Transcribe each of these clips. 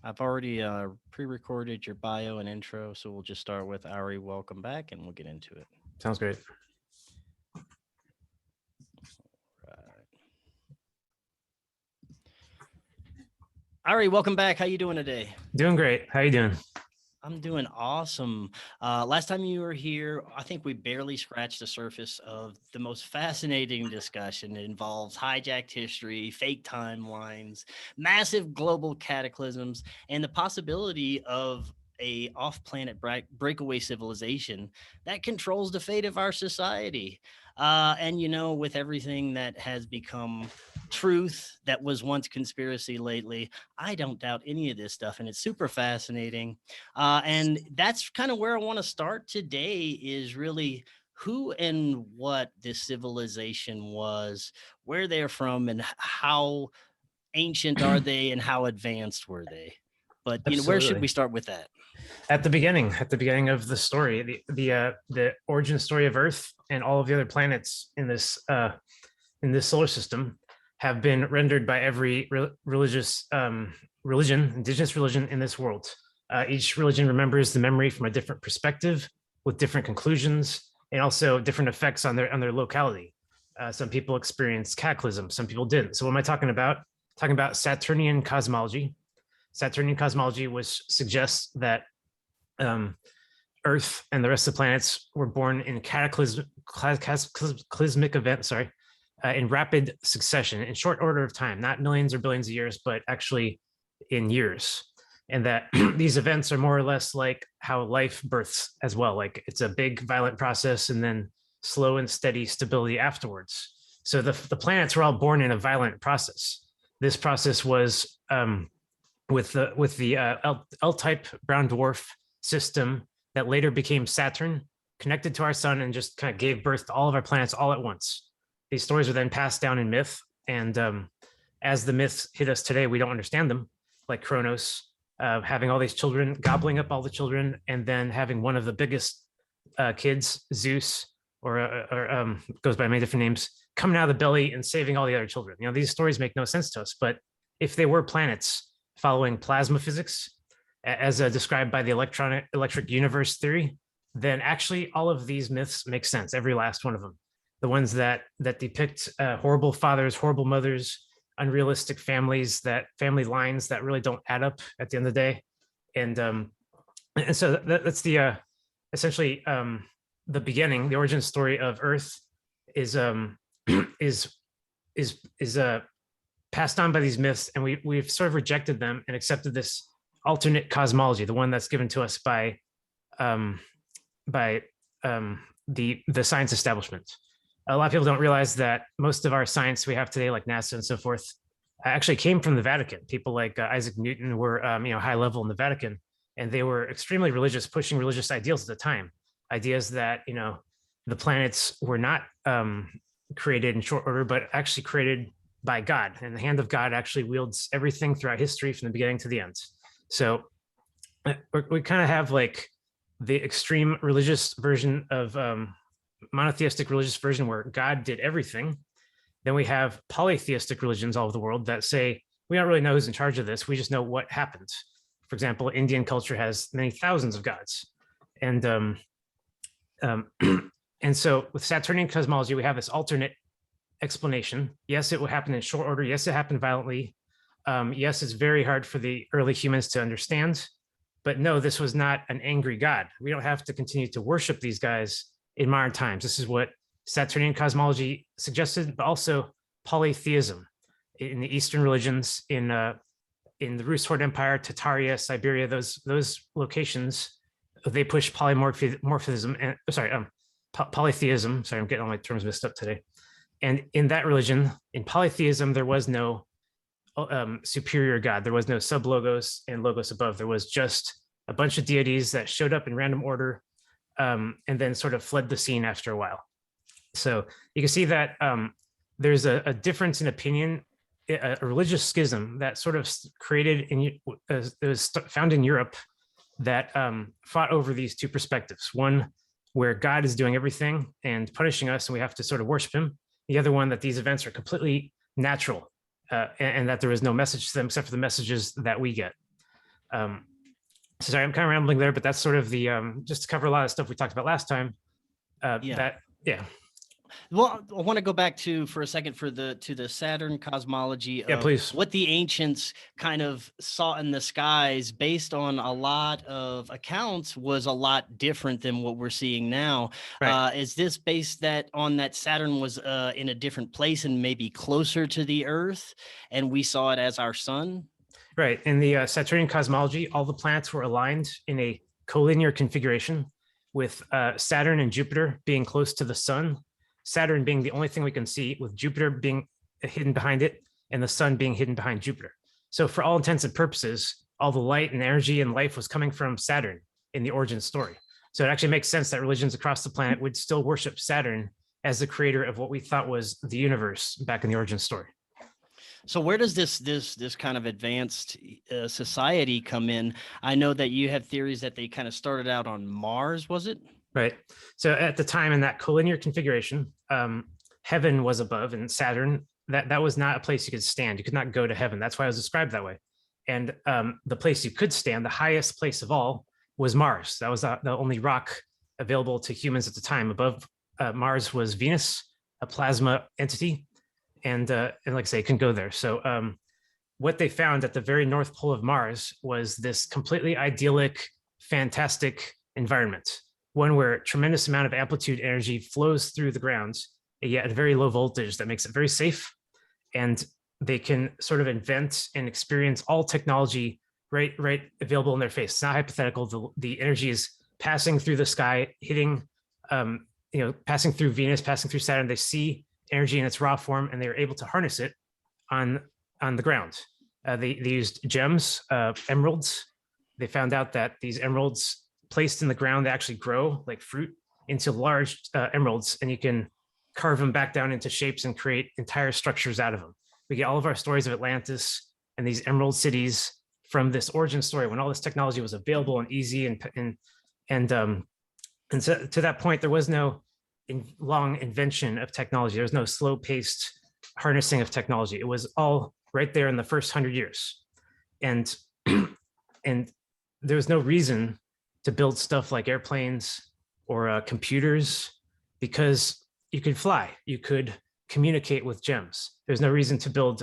I've already pre-recorded your bio and intro, so we'll just start with Ari. Welcome back, and we'll get into it. Sounds great. Right. Ari, welcome back. How you doing today? Doing great. How you doing? I'm doing awesome. Last time you were here, I think we barely scratched the surface of the most fascinating discussion. It involves hijacked history, fake timelines, massive global cataclysms, and the possibility of a off-planet breakaway civilization that controls the fate of our society. And with everything that has become truth that was once conspiracy lately, I don't doubt any of this stuff, and it's super fascinating. And that's kind of where I want to start today is really who and what this civilization was, where they're from, and how ancient are they and how advanced were they. But where should Absolutely. we start with that? At the beginning of the story, the origin story of Earth and all of the other planets in this solar system have been rendered by every religious indigenous religion in this world. Each religion remembers the memory from a different perspective, with different conclusions, and also different effects on their locality. Some people experienced cataclysm, some people didn't. So, what am I talking about? Talking about Saturnian cosmology. Saturnian cosmology, which suggests that um, Earth and the rest of the planets were born in cataclysmic events, in rapid succession, in short order of time, not millions or billions of years, but actually in years. And that these events are more or less like how life births as well. Like it's a big, violent process and then slow and steady stability afterwards. So the planets were all born in a violent process. This process was with the L-type brown dwarf system that later became Saturn, connected to our sun, and just kind of gave birth to all of our planets all at once. These stories were then passed down in myth, and as the myths hit us today, we don't understand them, like Kronos having all these children, gobbling up all the children, and then having one of the biggest kids, Zeus, or goes by many different names, coming out of the belly and saving all the other children. These stories make no sense to us, but if they were planets following plasma physics, as described by the electric universe theory, then actually all of these myths make sense, every last one of them. The ones that depict horrible fathers, horrible mothers, unrealistic families, that family lines that really don't add up at the end of the day, and so that's the essentially the beginning, the origin story of Earth is is passed on by these myths, and we've sort of rejected them and accepted this alternate cosmology, the one that's given to us by um, the science establishment. A lot of people don't realize that most of our science we have today, like NASA and so forth, actually came from the Vatican. People like Isaac Newton were high level in the Vatican, and they were extremely religious, pushing religious ideals at the time. Ideas that the planets were not created in short order, but actually created by God, and the hand of God actually wields everything throughout history from the beginning to the end. So we kind of have like the extreme religious version of monotheistic religious version where God did everything. Then we have polytheistic religions all over the world that say we don't really know who's in charge of this. We just know what happened. For example, Indian culture has many thousands of gods, and and so with Saturnian cosmology, we have this alternate explanation. Yes, it would happen in short order. Yes, it happened violently. Yes, it's very hard for the early humans to understand. But no, this was not an angry God. We don't have to continue to worship these guys in modern times. This is what Saturnian cosmology suggested, but also polytheism in the Eastern religions, in the Rus Horde Empire, Tataria, Siberia, those locations, they push polymorphism and polytheism. Sorry, I'm getting all my terms mixed up today. And in that religion, in polytheism, there was no superior God. There was no sub logos and logos above. There was just a bunch of deities that showed up in random order and then sort of fled the scene after a while. So you can see that there's a difference in opinion, a religious schism that sort of created it was found in Europe that fought over these two perspectives. One where God is doing everything and punishing us, and we have to sort of worship him. The other one that these events are completely natural and that there is no message to them except for the messages that we get. So sorry, I'm kind of rambling there, but that's sort of the just to cover a lot of stuff we talked about last time. Yeah. Yeah. Well, I want to go back to for a second for the Saturn cosmology Yeah, of please. what the ancients kind of saw in the skies based on a lot of accounts was a lot different than what we're seeing now. Right. Is this based that on that Saturn was in a different place and maybe closer to the Earth, and we saw it as our sun? Right. In the Saturnian cosmology, all the planets were aligned in a collinear configuration, with Saturn and Jupiter being close to the sun, Saturn being the only thing we can see, with Jupiter being hidden behind it, and the sun being hidden behind Jupiter. So, for all intents and purposes, all the light and energy and life was coming from Saturn in the origin story. So, it actually makes sense that religions across the planet would still worship Saturn as the creator of what we thought was the universe back in the origin story. So where does this kind of advanced society come in? I know that you have theories that they kind of started out on Mars, was it? Right. So at the time in that collinear configuration, heaven was above, and Saturn, that was not a place you could stand. You could not go to heaven. That's why it was described that way. And the place you could stand, the highest place of all, was Mars. That was the only rock available to humans at the time. Above Mars was Venus, a plasma entity, and like I say, it can go there. So what they found at the very north pole of Mars was this completely idyllic, fantastic environment, one where a tremendous amount of amplitude energy flows through the ground, yet at a very low voltage that makes it very safe. And they can sort of invent and experience all technology right available in their face. It's not hypothetical. The energy is passing through the sky, hitting, passing through Venus, passing through Saturn. They see energy in its raw form, and they were able to harness it on the ground. They used gems, emeralds. They found out that these emeralds placed in the ground, they actually grow like fruit into large emeralds, and you can carve them back down into shapes and create entire structures out of them. We get all of our stories of Atlantis and these emerald cities from this origin story when all this technology was available and easy, and so to that point, there was no long invention of technology. There was no slow-paced harnessing of technology. It was all right there in the first 100 years, and and there was no reason to build stuff like airplanes or computers, because you could fly, you could communicate with gems. There's no reason to build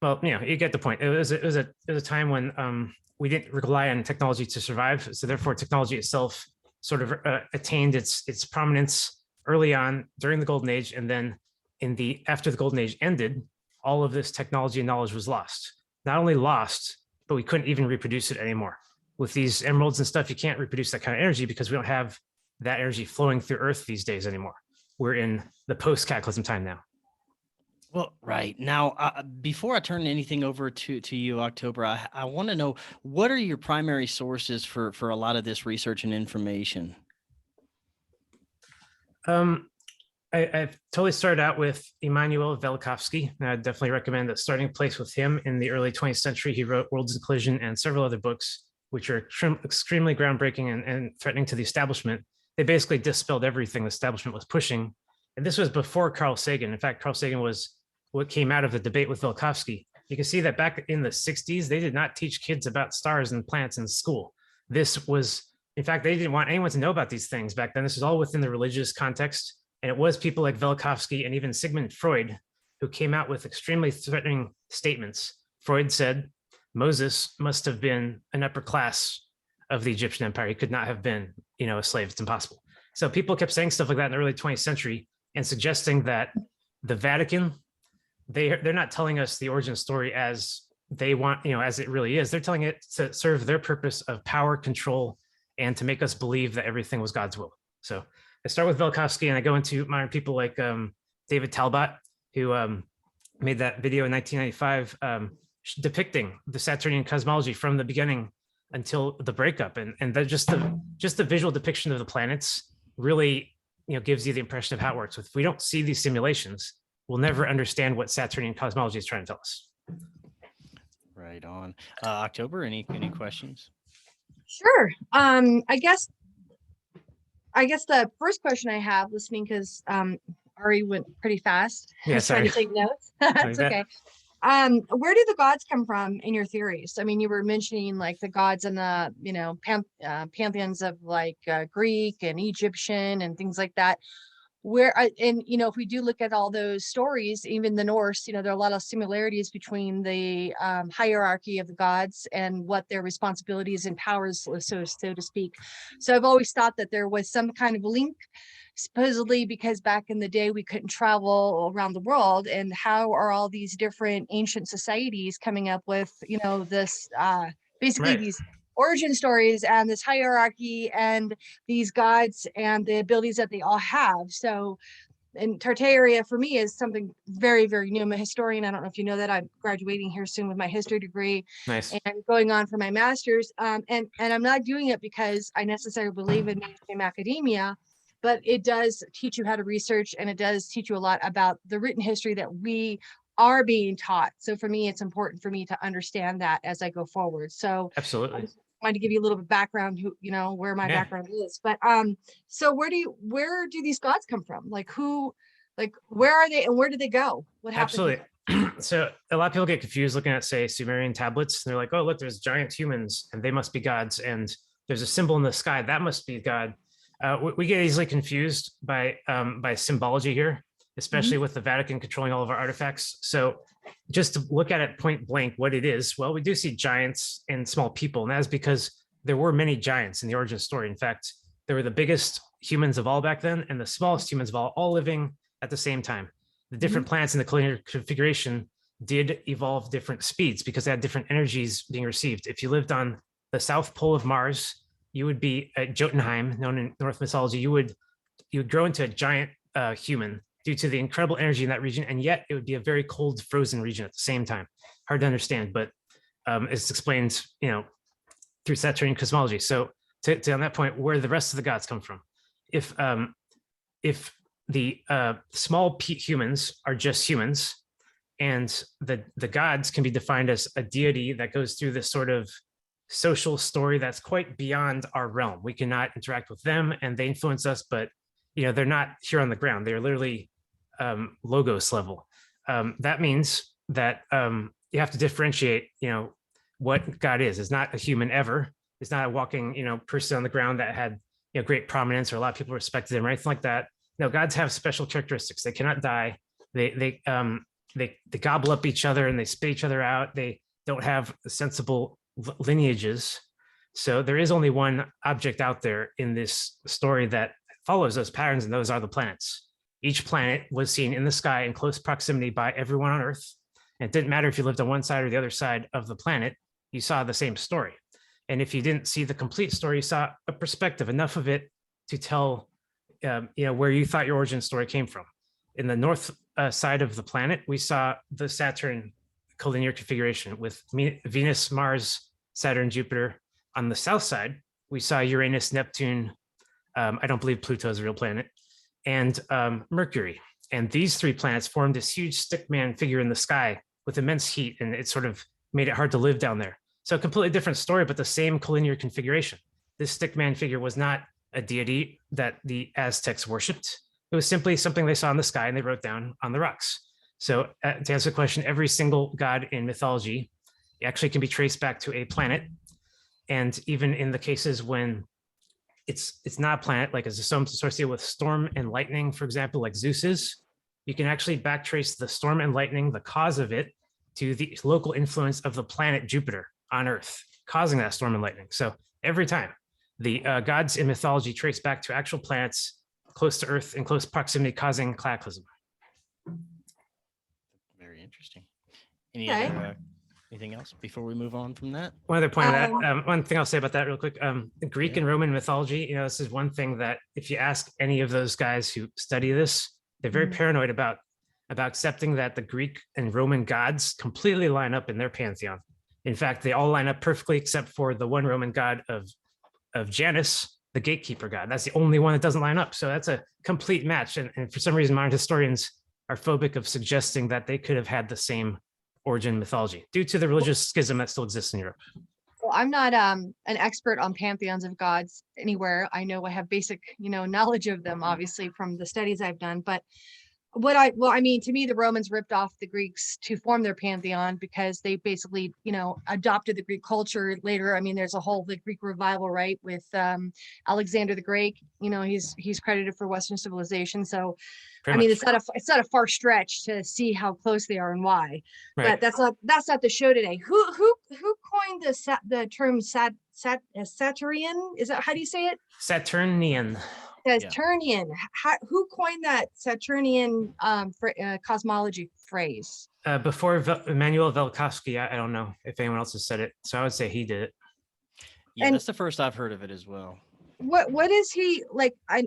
well, you get the point. It was a time when we didn't rely on technology to survive. So therefore, technology itself sort of attained its prominence early on during the Golden Age, and then after the Golden Age ended, all of this technology and knowledge was lost. Not only lost, but we couldn't even reproduce it anymore. With these emeralds and stuff, you can't reproduce that kind of energy because we don't have that energy flowing through Earth these days anymore. We're in the post-cataclysm time now. Well, right now, before I turn anything over to you, October, I want to know, what are your primary sources for a lot of this research and information? I've totally started out with Immanuel Velikovsky, and I definitely recommend a starting place with him. In the early 20th century, he wrote Worlds in Collision and several other books, which are extremely groundbreaking and threatening to the establishment. They basically dispelled everything the establishment was pushing. And this was before Carl Sagan. In fact, Carl Sagan was what came out of the debate with Velikovsky. You can see that back in the 60s, they did not teach kids about stars and planets in school. This was, in fact, they didn't want anyone to know about these things back then. This was all within the religious context. And it was people like Velikovsky and even Sigmund Freud who came out with extremely threatening statements. Freud said Moses must have been an upper class of the Egyptian empire. He could not have been, a slave. It's impossible. So people kept saying stuff like that in the early 20th century and suggesting that the Vatican, they're not telling us the origin story as they want, as it really is. They're telling it to serve their purpose of power, control, and to make us believe that everything was God's will. So I start with Velikovsky, and I go into modern people like David Talbot, who made that video in 1995 depicting the Saturnian cosmology from the beginning until the breakup, and that just the visual depiction of the planets really gives you the impression of how it works. If we don't see these simulations, we'll never understand what Saturnian cosmology is trying to tell us. Right on. October, any questions? Sure. I guess the first question I have, listening, because Ari went pretty fast. Yeah, I was trying to sorry. take notes. That's okay. Where do the gods come from in your theories? I mean, you were mentioning like the gods and the, pantheons of like Greek and Egyptian and things like that. And if we do look at all those stories, even the Norse, there are a lot of similarities between the hierarchy of the gods and what their responsibilities and powers, so to speak. So I've always thought that there was some kind of link, supposedly because back in the day we couldn't travel around the world. And how are all these different ancient societies coming up with, this basically Right. these origin stories and this hierarchy and these gods and the abilities that they all have. So, and Tartaria for me is something very, very new. I'm a historian. I don't know if you know that. I'm graduating here soon with my history degree Nice. and going on for my master's. And I'm not doing it because I necessarily believe in mainstream academia, but it does teach you how to research, and it does teach you a lot about the written history that we are being taught. So for me, it's important for me to understand that as I go forward. So Absolutely. wanted to give you a little bit of background, where my Yeah. background is. But so where do these gods come from? Where are they and where do they go? What happened? Absolutely. So a lot of people get confused looking at, say, Sumerian tablets. They're like, oh, look, there's giant humans and they must be gods. And there's a symbol in the sky that must be God. We get easily confused by symbology here, especially with the Vatican controlling all of our artifacts. So just to look at it point blank, what it is, well, we do see giants and small people. And that is because there were many giants in the origin story. In fact, they were the biggest humans of all back then and the smallest humans of all living at the same time. The different planets in the collinear configuration did evolve different speeds because they had different energies being received. If you lived on the south pole of Mars, you would be at Jotunheim, known in Norse mythology. You would grow into a giant human due to the incredible energy in that region, and yet it would be a very cold, frozen region at the same time. Hard to understand, but it's explained, through Saturnian cosmology. So to on that point, where the rest of the gods come from, if the small humans are just humans, and the gods can be defined as a deity that goes through this sort of social story that's quite beyond our realm. We cannot interact with them, and they influence us, but they're not here on the ground. They're literally logos level. That means that you have to differentiate, what God is. It's not a human ever. It's not a walking, person on the ground that had great prominence or a lot of people respected him or anything like that. No, gods have special characteristics. They cannot die. They gobble up each other and they spit each other out. They don't have sensible lineages. So there is only one object out there in this story that follows those patterns, and those are the planets. Each planet was seen in the sky in close proximity by everyone on Earth. And it didn't matter if you lived on one side or the other side of the planet, you saw the same story. And if you didn't see the complete story, you saw a perspective, enough of it to tell where you thought your origin story came from. In the north side of the planet, we saw the Saturn collinear configuration with Venus, Mars, Saturn, Jupiter. On the south side, we saw Uranus, Neptune. I don't believe Pluto is a real planet, and Mercury. And these three planets formed this huge stickman figure in the sky with immense heat, and it sort of made it hard to live down there. So a completely different story, but the same collinear configuration. This stickman figure was not a deity that the Aztecs worshipped. It was simply something they saw in the sky and they wrote down on the rocks. So to answer the question, every single god in mythology actually can be traced back to a planet. And even in the cases when it's not a planet, like as some associated with storm and lightning, for example, like Zeus is, you can actually backtrace the storm and lightning, the cause of it, to the local influence of the planet Jupiter on Earth, causing that storm and lightning. So every time the gods in mythology trace back to actual planets close to Earth in close proximity, causing cataclysm. Very interesting. Any Okay. other, anything else before we move on from that? One other point of that, one thing I'll say about that real quick, Greek Yeah. and Roman mythology, this is one thing that if you ask any of those guys who study this, they're very paranoid about accepting that the Greek and Roman gods completely line up in their pantheon. In fact, they all line up perfectly except for the one Roman god of Janus, the gatekeeper god. That's the only one that doesn't line up. So that's a complete match. And for some reason, modern historians are phobic of suggesting that they could have had the same origin mythology due to the religious schism that still exists in Europe. Well, I'm not an expert on pantheons of gods anywhere. I know I have basic, knowledge of them, obviously, from the studies I've done. But well, I mean, to me, the Romans ripped off the Greeks to form their pantheon because they basically, adopted the Greek culture later. I mean, there's a whole the Greek revival, right, with Alexander the Great. He's credited for Western civilization. So, I Pretty mean, much. it's not a far stretch to see how close they are and why. Right. But that's not the show today. Who coined the term Saturnian? Is that how do you say it? Saturnian. Saturnian. Who coined that Saturnian cosmology phrase? Before Immanuel Velikovsky, I don't know if anyone else has said it. So I would say he did it. Yeah, And- that's the first I've heard of it as well. What is he like? I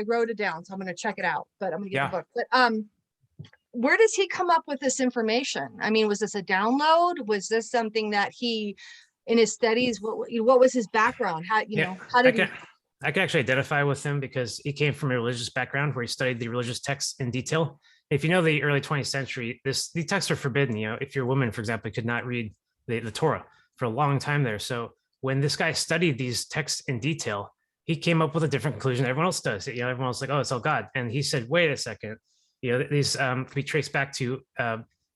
wrote it down, so I'm gonna check it out, but I'm gonna get the book. But where does he come up with this information? I mean, was this a download? Was this something that he in his studies? What was his background? How how did he? I can actually identify with him because he came from a religious background where he studied the religious texts in detail. If you know the early 20th century, these texts are forbidden. If you're a woman, for example, could not read the Torah for a long time there. So when this guy studied these texts in detail, he came up with a different conclusion than everyone else does. Everyone else like, oh, it's all God. And he said, wait a second, these can be traced back to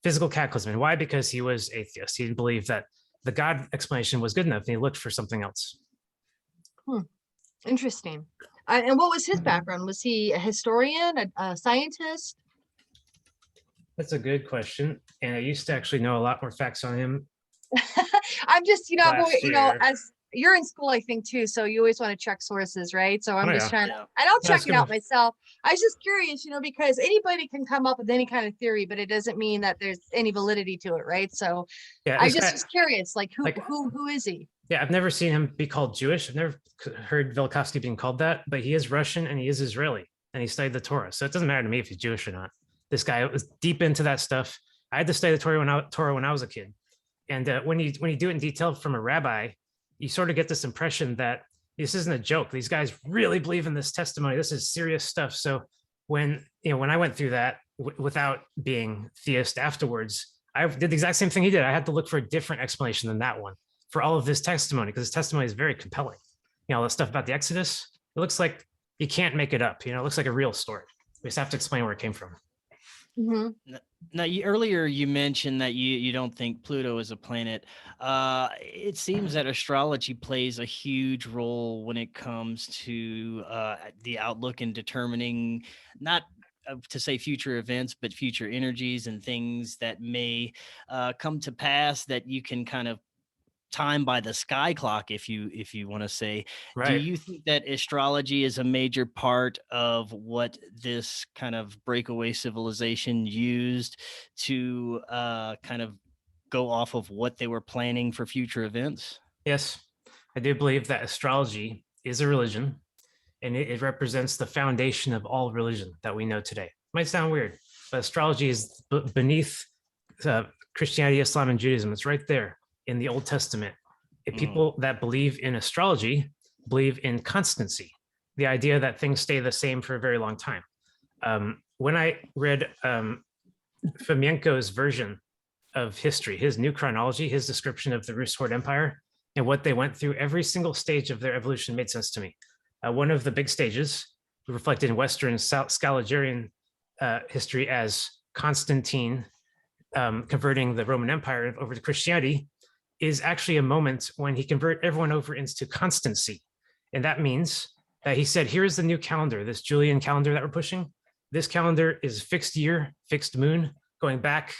physical cataclysm. And why? Because he was atheist. He believed that the God explanation was good enough and he looked for something else. Interesting. And what was his background? Was he a historian, a scientist? That's a good question. And I used to actually know a lot more facts on him. I'm just, Last year. as you're in school, I think too. So you always want to check sources, right? So I'm Oh, just yeah. trying to, Yeah. and I'll That's check it out good. myself. I was just curious, because anybody can come up with any kind of theory, but it doesn't mean that there's any validity to it, right? So Yeah, I this just guy- was curious, like like- who is he? Yeah, I've never seen him be called Jewish. I've never heard Velikovsky being called that, but he is Russian and he is Israeli and he studied the Torah. So it doesn't matter to me if he's Jewish or not. This guy was deep into that stuff. I had to study the Torah when I was a kid. And when you do it in detail from a rabbi, you sort of get this impression that this isn't a joke. These guys really believe in this testimony. This is serious stuff. So when I went through that without being theist afterwards, I did the exact same thing he did. I had to look for a different explanation than that one for all of this testimony, because his testimony is very compelling. All the stuff about the Exodus, it looks like you can't make it up. It looks like a real story. We just have to explain where it came from. Mhm. Now, earlier you mentioned that you don't think Pluto is a planet. It seems that astrology plays a huge role when it comes to the outlook in determining not to say future events, but future energies and things that may come to pass that you can kind of time by the sky clock, if you want to say. Do Right. you think that astrology is a major part of what this kind of breakaway civilization used to kind of go off of what they were planning for future events? Yes, I do believe that astrology is a religion and it represents the foundation of all religion that we know today. Might sound weird, but astrology is beneath Christianity, Islam, and Judaism. It's right there in the Old Testament. If people that believe in astrology believe in constancy, the idea that things stay the same for a very long time. When I read Fomenko's version of history, his new chronology, his description of the Rus Horde Empire and what they went through, every single stage of their evolution made sense to me. One of the big stages reflected in Western Scaligerine history as Constantine converting the Roman Empire over to Christianity is actually a moment when he converted everyone over into constancy. And that means that he said, here is the new calendar, this Julian calendar that we're pushing. This calendar is fixed year, fixed moon, going back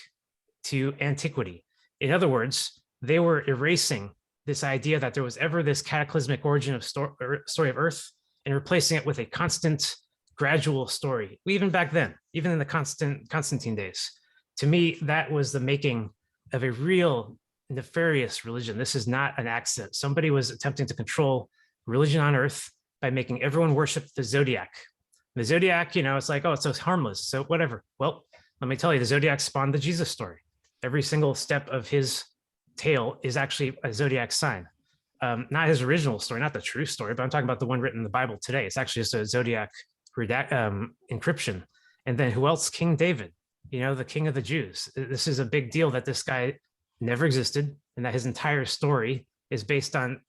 to antiquity. In other words, they were erasing this idea that there was ever this cataclysmic origin of story of Earth and replacing it with a constant, gradual story. Even back then, even in the Constantine days, to me, that was the making of a real nefarious religion. This is not an accident. Somebody was attempting to control religion on Earth by making everyone worship the zodiac. The zodiac, it's like, oh, it's so harmless, so whatever. Well, let me tell you, the zodiac spawned the Jesus story. Every single step of his tale is actually a zodiac sign. Not his original story, not the true story, but I'm talking about the one written in the Bible today. It's actually just a zodiac encryption. And then who else? King David, the king of the Jews. This is a big deal that this guy never existed and that his entire story is based on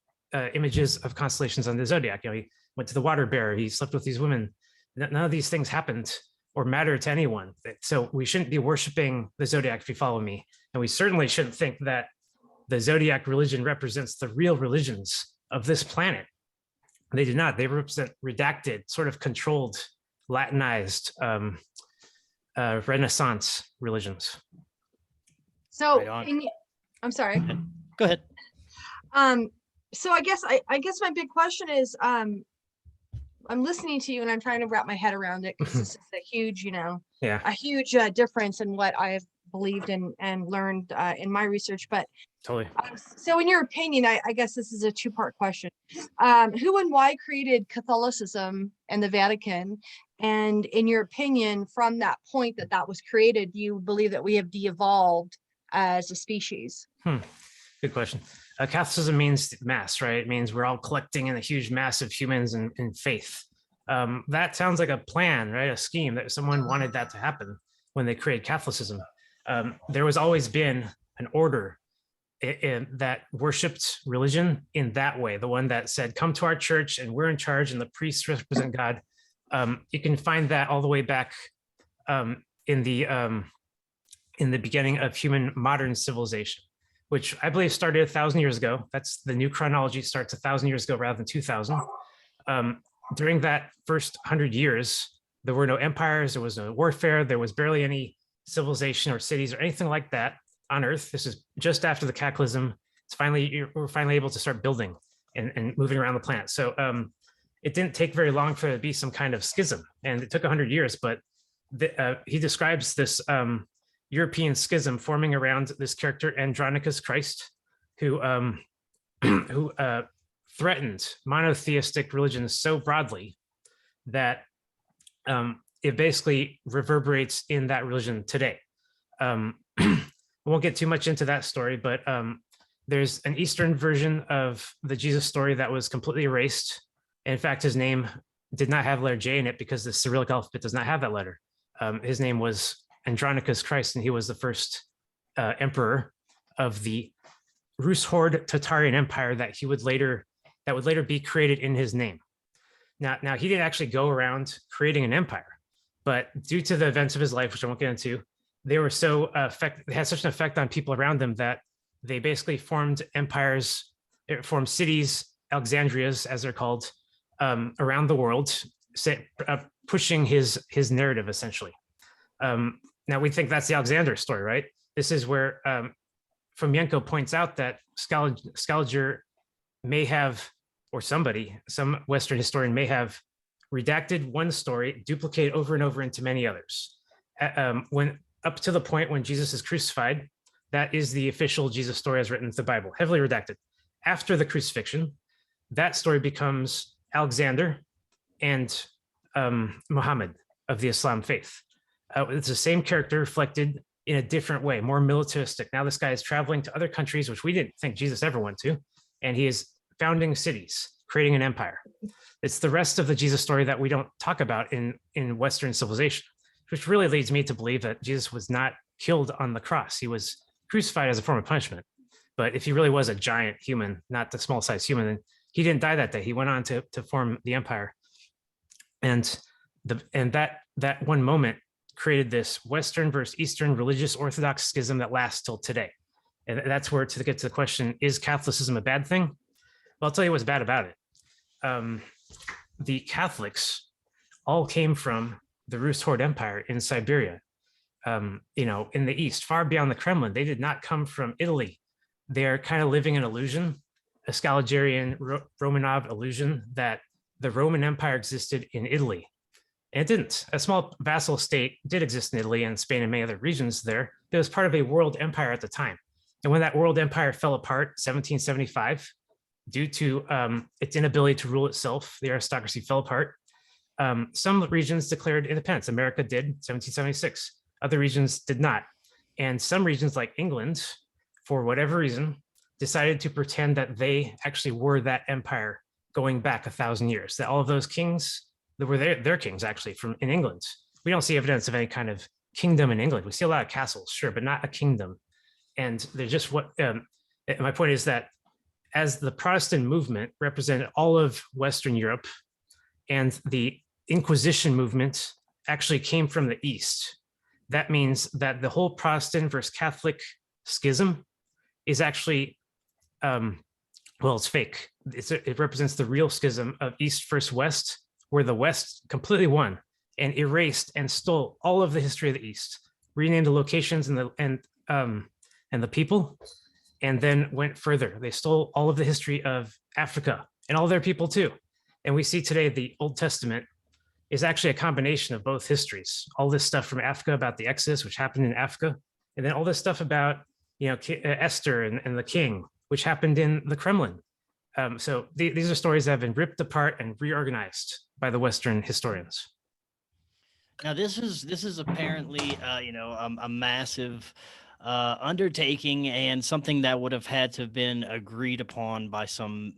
images of constellations on the zodiac. He went to the water bearer, he slept with these women. None of these things happened or matter to anyone. So we shouldn't be worshiping the zodiac, if you follow me. And we certainly shouldn't think that the zodiac religion represents the real religions of this planet. They do not. They represent redacted, sort of controlled, Latinized Renaissance religions. So, Right on. I'm sorry. Go ahead. So I guess my big question is, I'm listening to you and I'm trying to wrap my head around it because this is a huge, Yeah, a huge difference in what I've believed and learned in my research. But totally. so in your opinion, I guess this is a two-part question. Who and why created Catholicism and the Vatican? And in your opinion, from that point that was created, do you believe that we have de-evolved as a species? Good question. Catholicism means mass, right? It means we're all collecting in a huge mass of humans in faith. That sounds like a plan, right? A scheme that someone wanted that to happen when they created Catholicism. There was always been an order that worshipped religion in that way, the one that said, come to our church and we're in charge and the priests represent God. You can find that all the way back in the beginning of human modern civilization, which I believe started 1,000 years ago. That's the new chronology, starts 1,000 years ago rather than 2,000. During that first 100 years, there were no empires, there was no warfare, there was barely any civilization or cities or anything like that on Earth. This is just after the Cataclysm. We're finally able to start building and moving around the planet. So it didn't take very long for there to be some kind of schism, and it took 100 years. But he describes this European schism forming around this character Andronicus Christ, who threatened monotheistic religions so broadly that it basically reverberates in that religion today. I won't get too much into that story, but there's an Eastern version of the Jesus story that was completely erased. In fact, his name did not have letter J in it because the Cyrillic alphabet does not have that letter. His name was Andronicus Christ, and he was the first emperor of the Rus Horde Tatarian Empire that would later be created in his name. Now he didn't actually go around creating an empire, but due to the events of his life, which I won't get into, they were they had such an effect on people around them that they basically formed empires, formed cities, Alexandrias, as they're called, around the world, pushing his narrative essentially. Now we think that's the Alexander story, right? This is where Fomenko points out that Scaliger may have, or some Western historian may have redacted one story, duplicated over and over into many others. When up to the point when Jesus is crucified, that is the official Jesus story as written in the Bible, heavily redacted. After the crucifixion, that story becomes Alexander and Muhammad of the Islam faith. It's the same character reflected in a different way, more militaristic. Now this guy is traveling to other countries, which we didn't think Jesus ever went to, and he is founding cities, creating an empire. It's the rest of the Jesus story that we don't talk about in Western civilization, which really leads me to believe that Jesus was not killed on the cross. He was crucified as a form of punishment. But if he really was a giant human, not the small size human, then he didn't die that day. He went on to form the empire. And that one moment created this Western versus Eastern religious Orthodox schism that lasts till today. And that's where, to get to the question, is Catholicism a bad thing? Well, I'll tell you what's bad about it. The Catholics all came from the Rus Horde Empire in Siberia, in the East, far beyond the Kremlin. They did not come from Italy. They're kind of living an illusion, a Scaligerian Romanov illusion that the Roman Empire existed in Italy. And it didn't. A small vassal state did exist in Italy and Spain and many other regions there. It was part of a world empire at the time. And when that world empire fell apart, 1775, due to its inability to rule itself, the aristocracy fell apart. Some regions declared independence. America did, 1776. Other regions did not. And some regions like England, for whatever reason, decided to pretend that they actually were that empire going back 1,000 years, that all of those kings that were their kings actually in England. We don't see evidence of any kind of kingdom in England. We see a lot of castles, sure, but not a kingdom. And they're just my point is that as the Protestant movement represented all of Western Europe, and the Inquisition movement actually came from the East. That means that the whole Protestant versus Catholic schism is actually, well, it's fake. It represents the real schism of East versus West, where the West completely won and erased and stole all of the history of the East, renamed the locations and the people, and then went further. They stole all of the history of Africa and all their people too. And we see today the Old Testament is actually a combination of both histories. All this stuff from Africa about the Exodus, which happened in Africa, and then all this stuff about, you know, Esther and the king, which happened in the Kremlin. So these are stories that have been ripped apart and reorganized by the Western historians. Now, this is apparently, a massive undertaking and something that would have had to have been agreed upon by some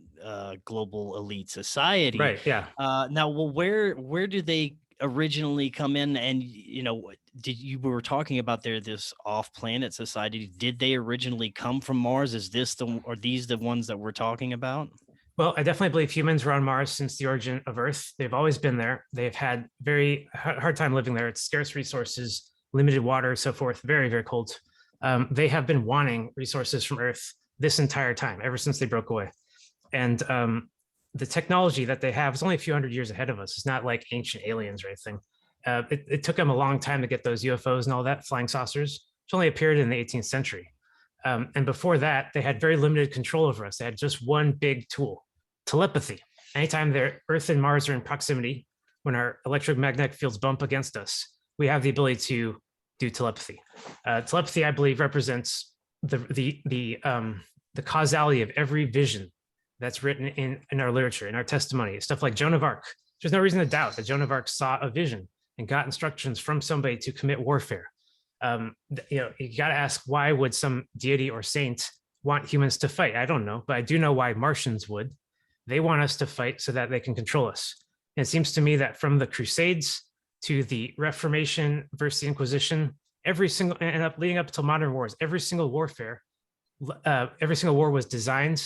global elite society. Right. Yeah. Now, well, where do they originally come in? And you were talking about this off-planet society? Did they originally come from Mars? Is these the ones that we're talking about? Well, I definitely believe humans were on Mars since the origin of Earth. They've always been there. They've had very hard time living there. It's scarce resources, limited water, so forth. Very, very cold. They have been wanting resources from Earth this entire time, ever since they broke away. And the technology that they have is only a few hundred years ahead of us. It's not like ancient aliens or anything. It took them a long time to get those UFOs and all that, flying saucers, which only appeared in the 18th century. And before that, they had very limited control over us. They had just one big tool, telepathy. Anytime Earth and Mars are in proximity, when our electromagnetic fields bump against us, we have the ability to do telepathy. Telepathy, I believe, represents the causality of every vision that's written in our literature, in our testimony. Stuff like Joan of Arc. There's no reason to doubt that Joan of Arc saw a vision and got instructions from somebody to commit warfare. You got to ask, why would some deity or saint want humans to fight? I don't know, but I do know why Martians would. They want us to fight so that they can control us. And it seems to me that from the Crusades to the Reformation versus the Inquisition, leading up to modern wars, every single war was designed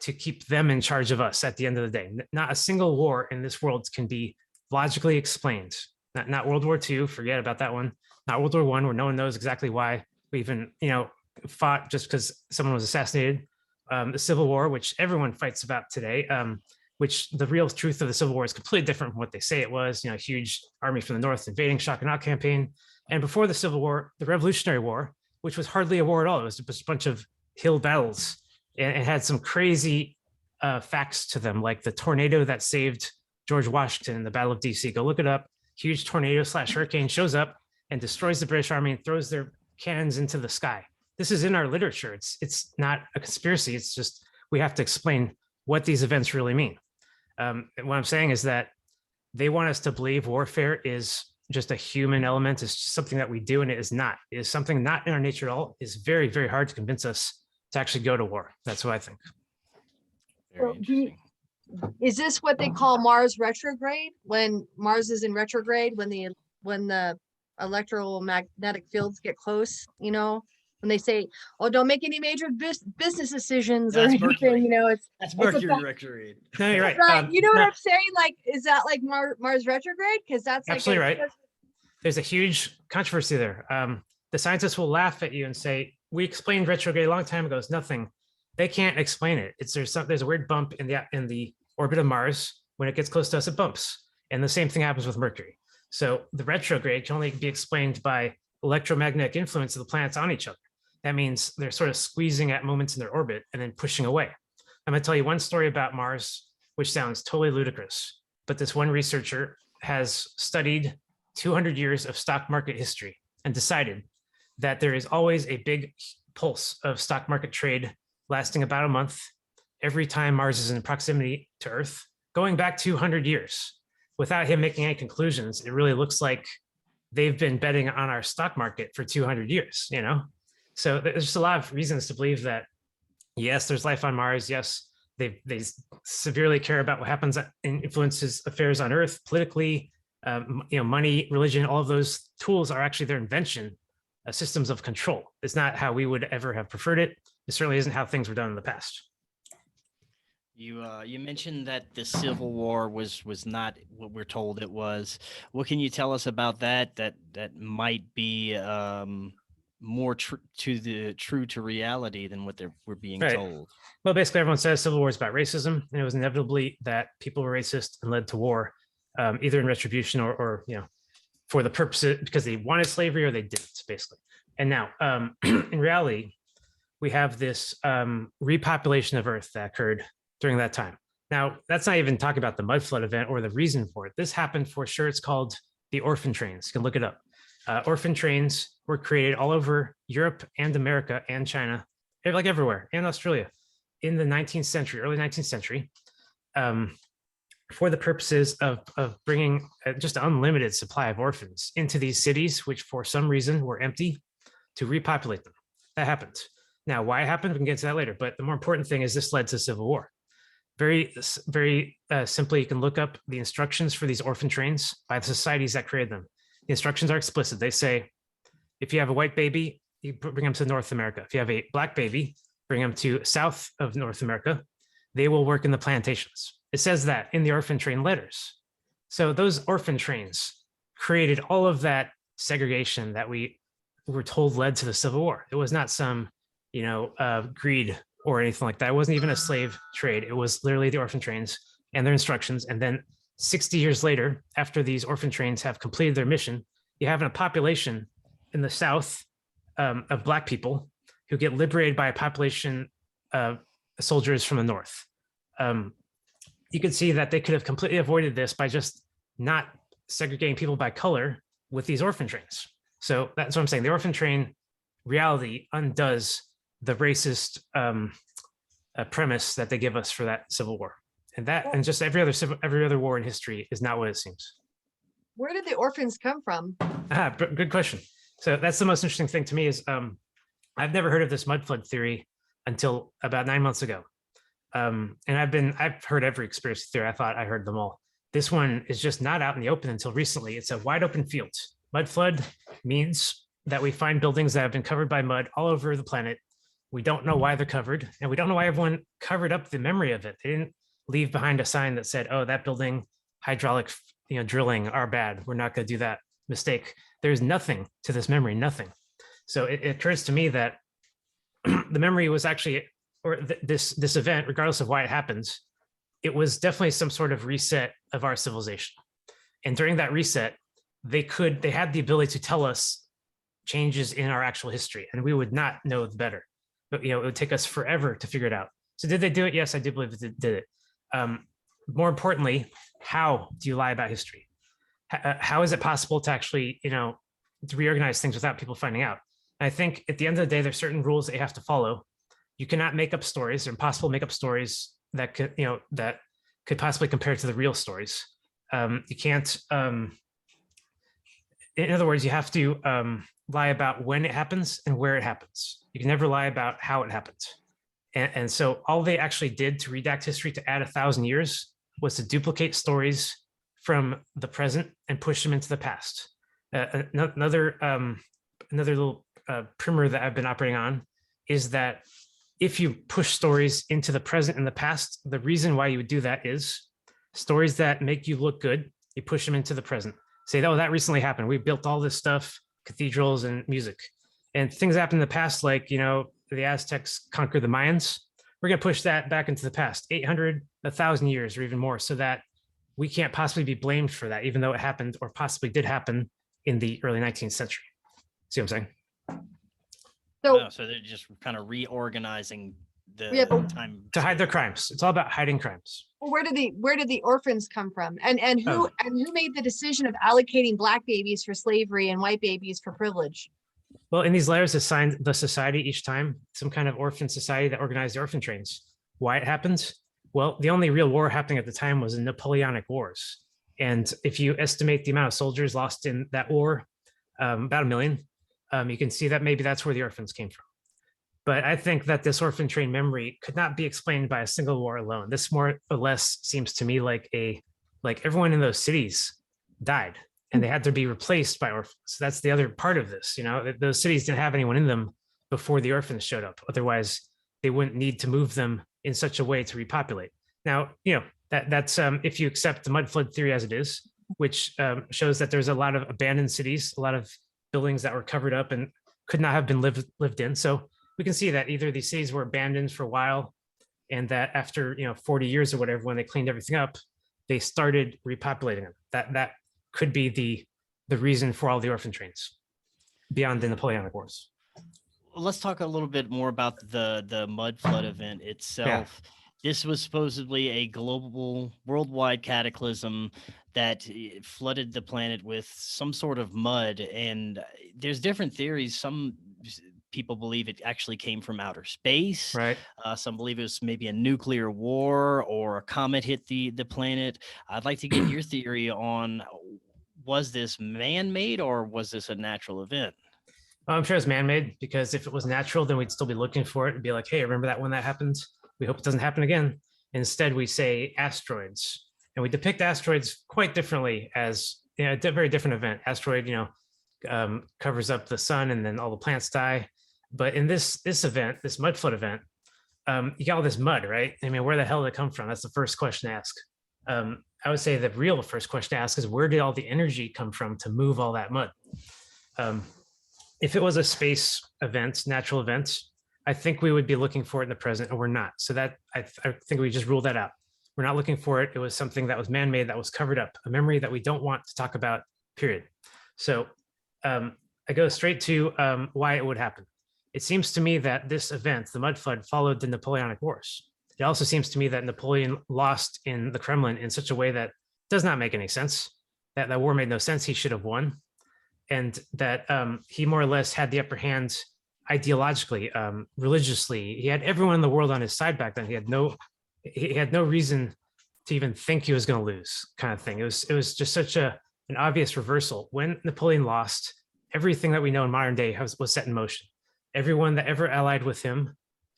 to keep them in charge of us at the end of the day. Not a single war in this world can be logically explained. Not World War II, forget about that one. Not World War I, where no one knows exactly why we even, fought just because someone was assassinated. The Civil War, which everyone fights about today, which the real truth of the Civil War is completely different from what they say it was. Huge army from the North invading, shock and awe campaign. And before the Civil War, the Revolutionary War, which was hardly a war at all. It was just a bunch of hill battles, and it had some crazy facts to them, like the tornado that saved George Washington in the Battle of DC. Go look it up. Huge tornado / hurricane shows up and destroys the British Army and throws their cannons into the sky. This is in our literature. It's not a conspiracy. It's just we have to explain what these events really mean. What I'm saying is that they want us to believe warfare is just a human element. It's just something that we do, and it is not. It is something not in our nature at all. It's very, very hard to convince us to actually go to war. That's what I think. Very interesting. Is this what they call Mars retrograde? When Mars is in retrograde, when the electromagnetic fields get close, when they say, "Oh, don't make any major business decisions," That's or anything, Mercury. That's it's Mercury retrograde. No, you're right. right. You know what I'm saying? Like, is that like Mars retrograde? Because that's like absolutely right. There's a huge controversy there. The scientists will laugh at you and say, "We explained retrograde a long time ago. It's nothing." They can't explain it. There's a weird bump in the orbit of Mars. When it gets close to us, it bumps, and the same thing happens with Mercury. So the retrograde can only be explained by electromagnetic influence of the planets on each other. That means they're sort of squeezing at moments in their orbit and then pushing away. I'm going to tell you one story about Mars, which sounds totally ludicrous, but this one researcher has studied 200 years of stock market history and decided that there is always a big pulse of stock market trade lasting about a month every time Mars is in proximity to Earth, going back 200 years. Without him making any conclusions, it really looks like they've been betting on our stock market for 200 years, So there's just a lot of reasons to believe that, yes, there's life on Mars. Yes, they severely care about what happens and influences affairs on Earth politically, money, religion, all of those tools are actually their invention, systems of control. It's not how we would ever have preferred it. It certainly isn't how things were done in the past. You mentioned that the Civil War was not what we're told it was. What can you tell us about that? That might be more true to reality than what we're being Right. told. Well, basically, everyone says Civil War is about racism, and it was inevitably that people were racist and led to war, either in retribution or for the purposes because they wanted slavery or they didn't, basically. And now, in reality, we have this repopulation of Earth that occurred during that time. Now, that's not even talking about the mud flood event or the reason for it. This happened for sure. It's called the orphan trains. You can look it up. Orphan trains were created all over Europe and America and China, like everywhere, and Australia in the 19th century, early 19th century, for the purposes of bringing just an unlimited supply of orphans into these cities, which for some reason were empty, to repopulate them. That happened. Now, why it happened, we can get to that later. But the more important thing is this led to civil war. Very simply, you can look up the instructions for these orphan trains by the societies that created them. The instructions are explicit. They say, if you have a white baby, you bring them to North America. If you have a black baby, bring them to south of North America. They will work in the plantations. It says that in the orphan train letters. So those orphan trains created all of that segregation that we were told led to the Civil War. It was not some, greed or anything like that. It wasn't even a slave trade. It was literally the orphan trains and their instructions. And then 60 years later, after these orphan trains have completed their mission, you have a population in the South of Black people who get liberated by a population of soldiers from the North. You can see that they could have completely avoided this by just not segregating people by color with these orphan trains. So that's what I'm saying. The orphan train reality undoes the racist premise that they give us for that Civil War. And that, and just every other war in history is not what it seems. Where did the orphans come from? Good question. So that's the most interesting thing to me is I've never heard of this mud flood theory until about 9 months ago. And I've heard every conspiracy theory. I thought I heard them all. This one is just not out in the open until recently. It's a wide open field. Mud flood means that we find buildings that have been covered by mud all over the planet. We don't know why they're covered, and we don't know why everyone covered up the memory of it. They didn't leave behind a sign that said, "Oh, that building, hydraulic, drilling are bad. We're not going to do that mistake." There's nothing to this memory, nothing. So it occurs to me that the memory was actually, or this event, regardless of why it happens, it was definitely some sort of reset of our civilization. And during that reset, they had the ability to tell us changes in our actual history, and we would not know better. But it would take us forever to figure it out. So did they do it? Yes, I do believe they did it. More importantly, how do you lie about history? How is it possible to actually, to reorganize things without people finding out? And I think at the end of the day, there's certain rules that you have to follow. You cannot make up stories. They're impossible to make up stories that could possibly compare to the real stories. You can't. In other words, you have to lie about when it happens and where it happens. You can never lie about how it happens. And so all they actually did to redact history to add 1,000 years was to duplicate stories from the present and push them into the past. Another little primer that I've been operating on is that if you push stories into the present and the past, the reason why you would do that is stories that make you look good, you push them into the present. Say, oh, that recently happened. We built all this stuff, cathedrals and music. And things happened in the past, like, the Aztecs conquered the Mayans. We're going to push that back into the past, 800, 1,000 years or even more, so that we can't possibly be blamed for that, even though it happened or possibly did happen in the early 19th century. See what I'm saying? So they're just kind of reorganizing the time to hide their crimes. It's all about hiding crimes. where did the orphans come from? And who made the decision of allocating Black babies for slavery and white babies for privilege? Well, in these letters, assigned the society each time, some kind of orphan society that organized the orphan trains. Why it happens? Well, the only real war happening at the time was the Napoleonic Wars. And if you estimate the amount of soldiers lost in that war, about 1 million, you can see that maybe that's where the orphans came from. But I think that this orphan train memory could not be explained by a single war alone. This more or less seems to me like everyone in those cities died and they had to be replaced by orphans. So that's the other part of this. Those cities didn't have anyone in them before the orphans showed up. Otherwise, they wouldn't need to move them in such a way to repopulate. Now, that's if you accept the mud flood theory as it is, which shows that there's a lot of abandoned cities, a lot of buildings that were covered up and could not have been lived in. So we can see that either these cities were abandoned for a while, and that after 40 years or whatever, when they cleaned everything up, they started repopulating them. That could be the reason for all the orphan trains beyond the Napoleonic Wars. Let's talk a little bit more about the mud flood event itself. This was supposedly a global, worldwide cataclysm that flooded the planet with some sort of mud. And there's different theories. Some people believe it actually came from outer space. Right. Some believe it was maybe a nuclear war or a comet hit the planet. I'd like to get your theory on, was this man-made or was this a natural event? I'm sure it's man-made, because if it was natural, then we'd still be looking for it and be like, hey, remember that when that happened? We hope it doesn't happen again. Instead, we say asteroids, and we depict asteroids quite differently as a very different event. Asteroid, covers up the sun, and then all the plants die. But in this event, this mud flood event, you got all this mud, right? I mean, where the hell did it come from? That's the first question to ask. I would say the real first question to ask is, where did all the energy come from to move all that mud? If it was a space event, natural event, I think we would be looking for it in the present, and we're not. So that I think we just ruled that out. We're not looking for it. It was something that was man-made, that was covered up, a memory that we don't want to talk about, period. So I go straight to why it would happen. It seems to me that this event, the mud flood, followed the Napoleonic Wars. It also seems to me that Napoleon lost in the Kremlin in such a way that does not make any sense. That war made no sense. He should have won. And that he more or less had the upper hand ideologically, religiously. He had everyone in the world on his side back then. He had no reason to even think he was going to lose, kind of thing. It was just such an obvious reversal. When Napoleon lost, everything that we know in modern day was set in motion. Everyone that ever allied with him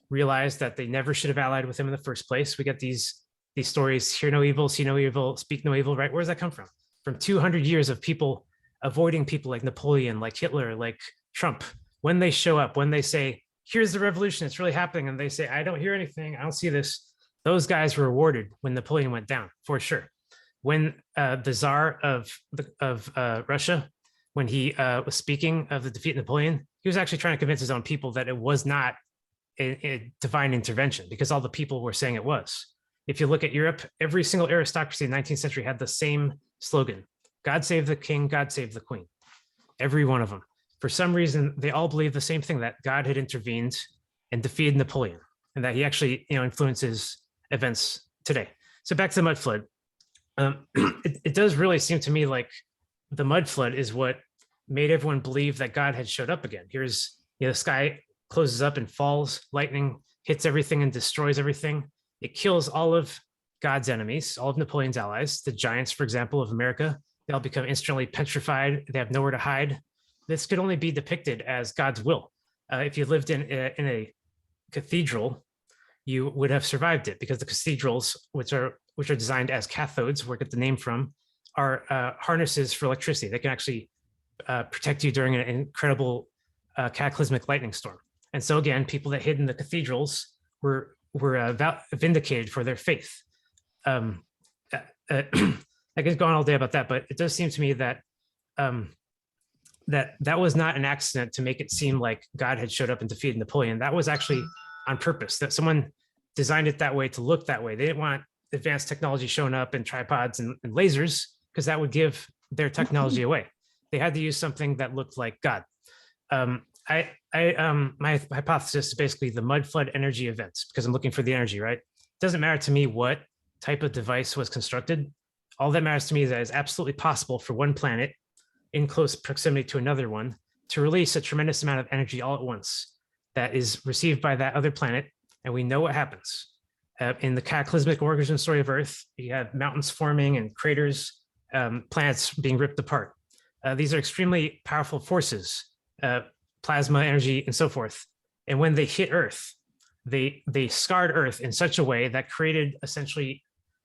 realized that they never should have allied with him in the first place. We get these stories: hear no evil, see no evil, speak no evil. Right? Where does that come from? From 200 years of people avoiding people like Napoleon, like Hitler, like Trump. When they show up, when they say, here's the revolution, it's really happening, and they say, I don't hear anything, I don't see this, those guys were rewarded when Napoleon went down, for sure. When the Tsar of Russia, when he was speaking of the defeat of Napoleon, he was actually trying to convince his own people that it was not a divine intervention, because all the people were saying it was. If you look at Europe, every single aristocracy in the 19th century had the same slogan: God save the king, God save the queen. Every one of them. For some reason, they all believe the same thing, that God had intervened and defeated Napoleon, and that he actually, influences events today. So back to the mud flood. It does really seem to me like the mud flood is what made everyone believe that God had showed up again. Here's, the sky closes up and falls, lightning hits everything and destroys everything. It kills all of God's enemies, all of Napoleon's allies, the giants, for example, of America. They all become instantly petrified. They have nowhere to hide. This could only be depicted as God's will. If you lived in a cathedral, you would have survived it, because the cathedrals, which are designed as cathodes, where I get the name from, are harnesses for electricity. They can actually protect you during an incredible cataclysmic lightning storm. And so again, people that hid in the cathedrals were vindicated for their faith. I could go on all day about that, but it does seem to me that that was not an accident to make it seem like God had showed up and defeated Napoleon. That was actually on purpose, that someone designed it that way to look that way. They didn't want advanced technology showing up and tripods and lasers, because that would give their technology away. They had to use something that looked like God. My hypothesis is basically the mud flood energy events, because I'm looking for the energy, right? It doesn't matter to me what type of device was constructed. All that matters to me is that it's absolutely possible for one planet in close proximity to another one to release a tremendous amount of energy all at once that is received by that other planet. And we know what happens. In the cataclysmic origin story of Earth, you have mountains forming and craters, planets being ripped apart. These are extremely powerful forces, plasma, energy, and so forth. And when they hit Earth, they scarred Earth in such a way that created essentially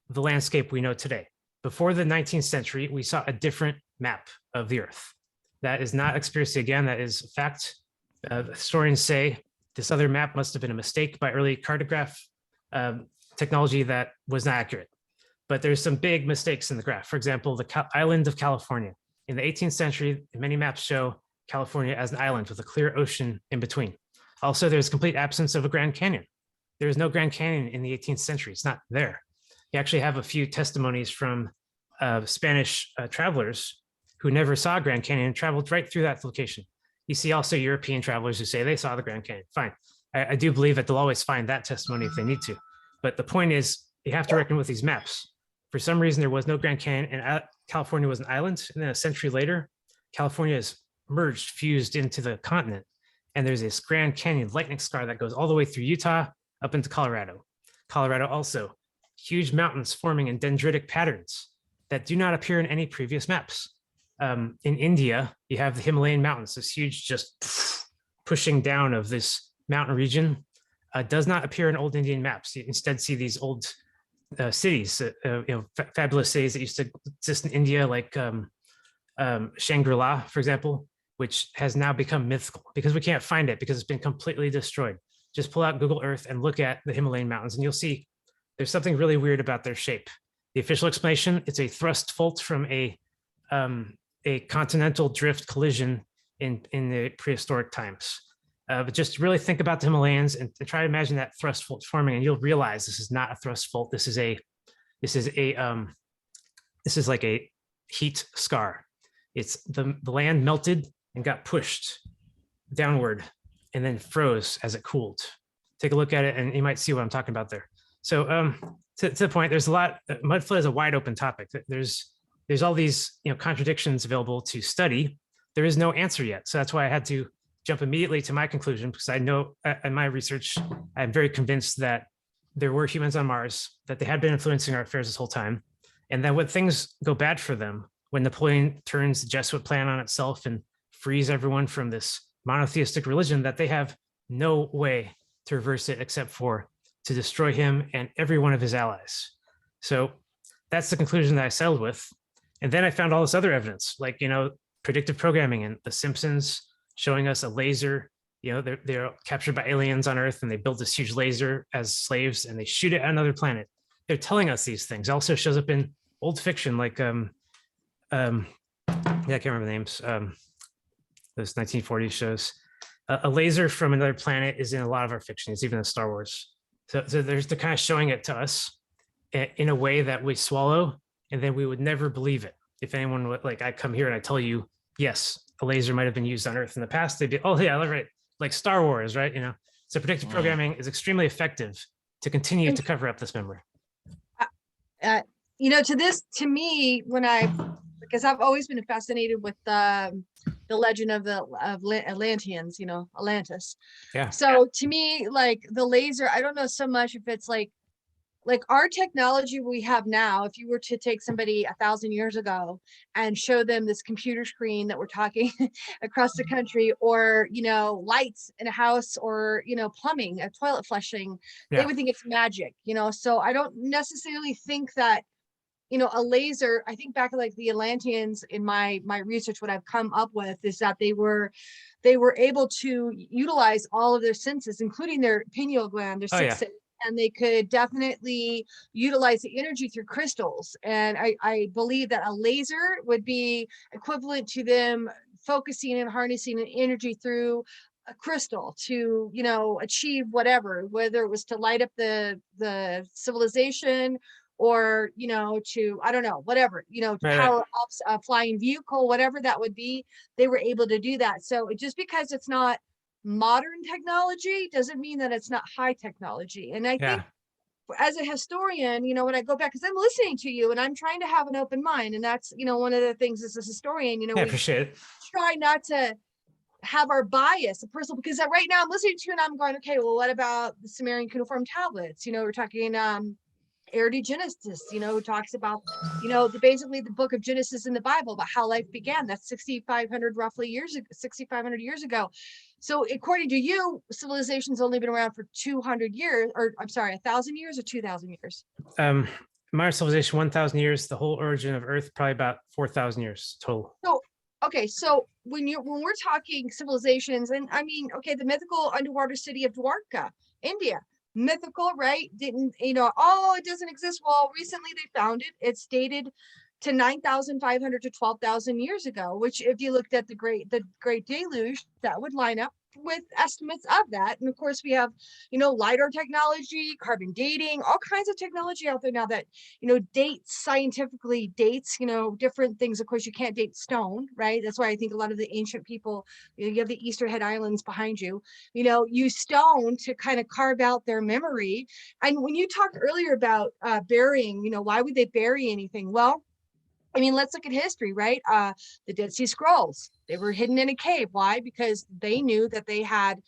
the landscape we know today. Before the 19th century, we saw a different map of the Earth. That is not conspiracy again, that is fact. Historians say this other map must have been a mistake by early cartograph technology that was not accurate. But there's some big mistakes in the graph. For example, the island of California. In the 18th century, many maps show California as an island with a clear ocean in between. Also, there's complete absence of a Grand Canyon. There is no Grand Canyon in the 18th century. It's not there. You actually have a few testimonies from Spanish travelers who never saw Grand Canyon and traveled right through that location. You see also European travelers who say they saw the Grand Canyon. Fine. I do believe that they'll always find that testimony if they need to. But the point is, you have to reckon with these maps. For some reason, there was no Grand Canyon and California was an island. And then a century later, California is merged, fused into the continent. And there's this Grand Canyon lightning scar that goes all the way through Utah up into Colorado. Colorado also, huge mountains forming in dendritic patterns that do not appear in any previous maps. In India, you have the Himalayan mountains, this huge just pushing down of this mountain region does not appear in old Indian maps. You instead see these old cities, fabulous cities that used to exist in India, like Shangri-La, for example, which has now become mythical because we can't find it because it's been completely destroyed. Just pull out Google Earth and look at the Himalayan mountains and you'll see there's something really weird about their shape. The official explanation, it's a thrust fault from a continental drift collision in the prehistoric times. But just really think about the Himalayas and try to imagine that thrust fault forming, and you'll realize this is not a thrust fault. This is like a heat scar. It's the land melted and got pushed downward and then froze as it cooled. Take a look at it and you might see what I'm talking about there. So to the point, there's a lot. Mud flood is a wide open topic. There's all these contradictions available to study. There is no answer yet. So that's why I had to jump immediately to my conclusion, because I know in my research, I'm very convinced that there were humans on Mars, that they had been influencing our affairs this whole time. And then when things go bad for them, when Napoleon turns the Jesuit plan on itself and frees everyone from this monotheistic religion, that they have no way to reverse it except for to destroy him and every one of his allies. So that's the conclusion that I settled with. And then I found all this other evidence, like, predictive programming and The Simpsons showing us a laser. They're captured by aliens on Earth and they build this huge laser as slaves and they shoot it at another planet. They're telling us these things. It also shows up in old fiction, like I can't remember the names. Those 1940s shows. A laser from another planet is in a lot of our fiction. It's even in Star Wars. So they're kind of showing it to us in a way that we swallow, and then we would never believe it. If anyone would, like, I come here and I tell you, yes, a laser might have been used on Earth in the past, they'd be, oh yeah, right, like Star Wars, right? So predictive programming is extremely effective to continue to cover up this memory. To me, because I've always been fascinated with the legend of Atlanteans, Atlantis. Yeah. So to me, like the laser, I don't know so much if it's like our technology we have now. If you were to take somebody 1,000 years ago and show them this computer screen that we're talking across the country, or lights in a house, or plumbing, a toilet flushing, they would think it's magic. So I don't necessarily think that a laser. I think back like the Atlanteans, in my research, what I've come up with is that they were able to utilize all of their senses, including their pineal gland, their sixth sense, and they could definitely utilize the energy through crystals. And I believe that a laser would be equivalent to them focusing and harnessing an energy through a crystal to achieve whatever, whether it was to light up the civilization, or to, I don't know, whatever, to power up a flying vehicle, whatever that would be. They were able to do that. So just because it's not modern technology doesn't mean that it's not high technology. And I think as a historian, when I go back, because I'm listening to you and I'm trying to have an open mind, and that's one of the things as a historian, we appreciate it. Try not to have our bias, a personal, because right now I'm listening to you and I'm going, okay, well, what about the Sumerian cuneiform tablets? We're talking Genesis, who talks about, basically the book of Genesis in the Bible, about how life began. That's 6,500 years ago. So according to you, civilization's only been around for 200 years, or I'm sorry, 1,000 years or 2,000 years? Mars civilization, 1,000 years. The whole origin of Earth, probably about 4,000 years total. So, okay. So when we're talking civilizations, and I mean, okay, the mythical underwater city of Dwarka, India, mythical, right? Didn't, oh, it doesn't exist. Well, recently they found it. It's dated to 9,500 to 12,000 years ago, which if you looked at the great deluge, that would line up with estimates of that. And of course we have, LIDAR technology, carbon dating, all kinds of technology out there now that, dates scientifically dates, different things. Of course, you can't date stone, right? That's why I think a lot of the ancient people, you have the Easterhead Islands behind you, use stone to kind of carve out their memory. And when you talked earlier about burying, why would they bury anything? Well, I mean, let's look at history, right? The Dead Sea Scrolls, they were hidden in a cave. Why? Because they knew that they had,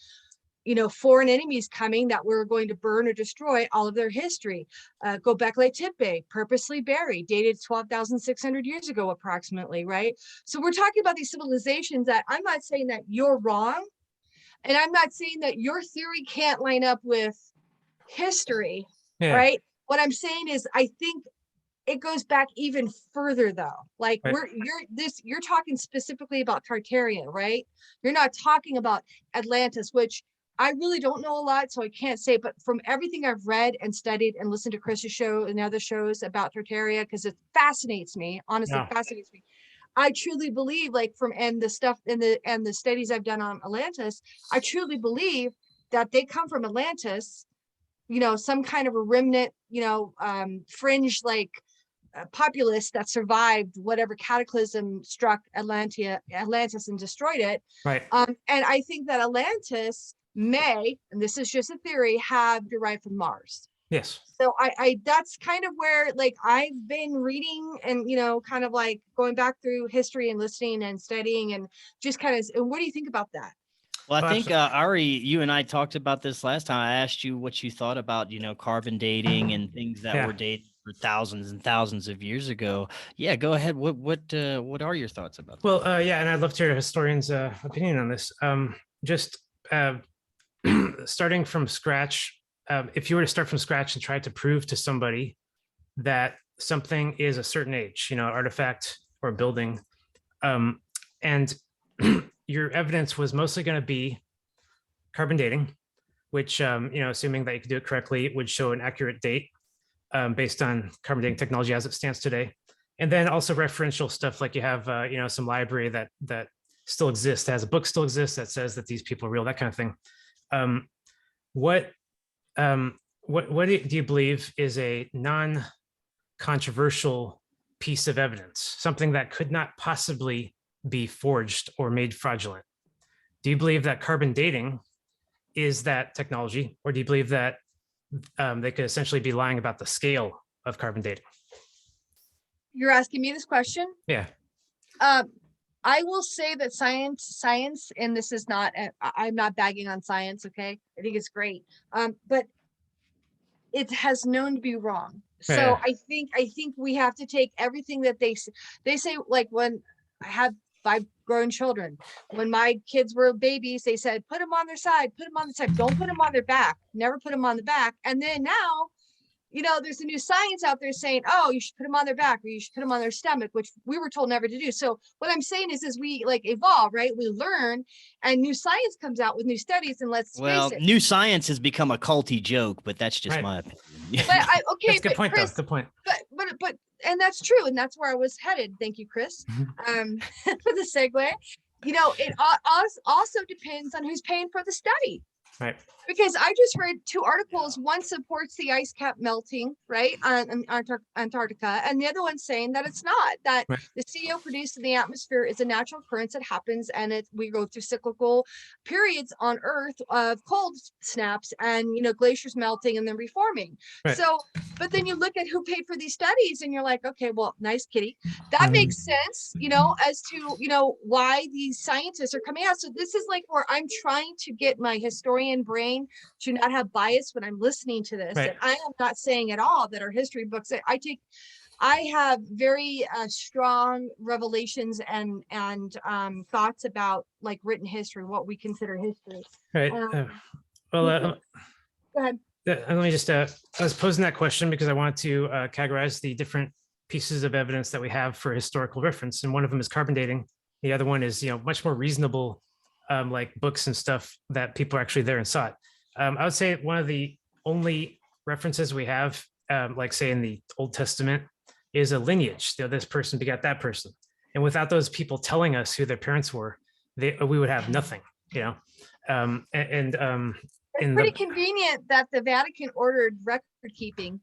foreign enemies coming that were going to burn or destroy all of their history. Göbekli Tepe, purposely buried, dated 12,600 years ago, approximately, right? So we're talking about these civilizations that I'm not saying that you're wrong, and I'm not saying that your theory can't line up with history, right? What I'm saying is, I think it goes back even further though. Like Right. you're talking specifically about Tartaria, right? You're not talking about Atlantis, which I really don't know a lot, so I can't say, but from everything I've read and studied and listened to Chris's show and other shows about Tartaria, because it fascinates me, honestly, fascinates me. I truly believe, like and the stuff and the studies I've done on Atlantis, I truly believe that they come from Atlantis, some kind of a remnant, fringe, like populace that survived whatever cataclysm struck Atlantis and destroyed it. Right. And I think that Atlantis may, and this is just a theory, have derived from Mars. Yes. So I that's kind of where, like, I've been reading and, kind of like going back through history and listening and studying and just kind of, and what do you think about that? Well, I think, Ari, you and I talked about this last time. I asked you what you thought about, carbon dating and things that were dated for thousands and thousands of years ago. Yeah, go ahead. What are your thoughts about that? Well, yeah, and I'd love to hear a historian's opinion on this. Just starting from scratch, if you were to start from scratch and try to prove to somebody that something is a certain age, artifact or building, and your evidence was mostly going to be carbon dating, which, assuming that you could do it correctly, would show an accurate date based on carbon dating technology as it stands today. And then also referential stuff, like you have, some library that still exists, has a book still exists that says that these people are real, that kind of thing. What do you believe is a non-controversial piece of evidence, something that could not possibly be forged or made fraudulent? Do you believe that carbon dating is that technology, or do you believe that they could essentially be lying about the scale of carbon dating? You're asking me this question? Yeah. I will say that science, and this is not, I'm not bagging on science, okay? I think it's great. But it has known to be wrong. So Yeah. I think we have to take everything that they say, like when I had 5 grown children, when my kids were babies, they said, put them on their side, put them on the side, don't put them on their back, never put them on the back. And then now, there's a new science out there saying, oh, you should put them on their back, or you should put them on their stomach, which we were told never to do. So what I'm saying is we like evolve, right? We learn, and new science comes out with new studies. And let's face it, new science has become a culty joke, but that's just my opinion. But okay, that's a good point, Chris, though. Good point. But and that's true, and that's where I was headed. Thank you, Chris, for the segue. It also depends on who's paying for the study. Right. Because I just read 2 articles. One supports the ice cap melting, right, on Antarctica, and the other one saying that it's not, that the CO produced in the atmosphere is a natural occurrence that happens, and we go through cyclical periods on Earth of cold snaps and, glaciers melting and then reforming. Right. So, but then you look at who paid for these studies and you're like, okay, well, nice kitty. That makes sense, as to, why these scientists are coming out. So this is like where I'm trying to get my historian brain to not have bias when I'm listening to this. Right. And I am not saying at all that our history books, I have very strong revelations and thoughts about, like, written history, what we consider history. Right. Go ahead. Let me just, I was posing that question because I wanted to categorize the different pieces of evidence that we have for historical reference. And one of them is carbon dating. The other one is, much more reasonable, like books and stuff that people are actually there and saw it. I would say one of the only references we have, like say in the Old Testament, is a lineage. This person begat that person. And without those people telling us who their parents were, we would have nothing, It's in pretty the convenient that the Vatican ordered record keeping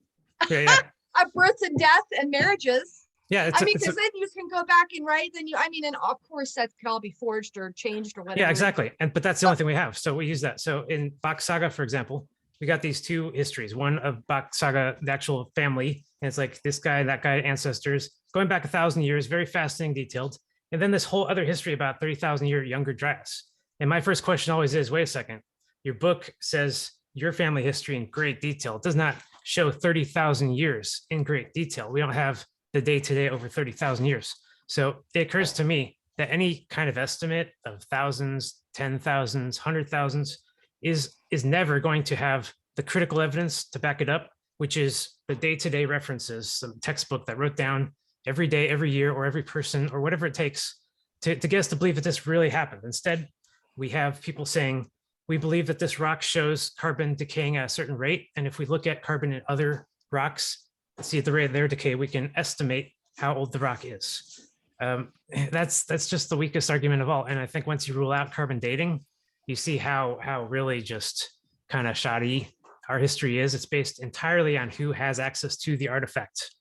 yeah of births and deaths and marriages. yeah I mean, because then you can go back and write, then and of course that could all be forged or changed or whatever. yeah, exactly. But that's the only thing we have. So we use that. So in Bach Saga, for example, we got these two histories. One of Bach Saga, the actual family, and it's like this guy, that guy, ancestors, going back 1,000 years, very fascinating, detailed. And then this whole other history about 30,000 year younger Dryas. And my first question always is, wait a second, your book says your family history in great detail. It does not show 30,000 years in great detail. We don't have the day-to-day over 30,000 years. So it occurs to me that any kind of estimate of thousands, 10,000s, 100,000s is never going to have the critical evidence to back it up, which is the day-to-day references, some textbook that wrote down every day, every year, or every person, or whatever it takes to get us to believe that this really happened. Instead, we have people saying, we believe that this rock shows carbon decaying at a certain rate. And if we look at carbon in other rocks, see at the rate of their decay, we can estimate how old the rock is. That's just the weakest argument of all. And I think once you rule out carbon dating, you see how really just kind of shoddy our history is. It's based entirely on who has access to the artifact.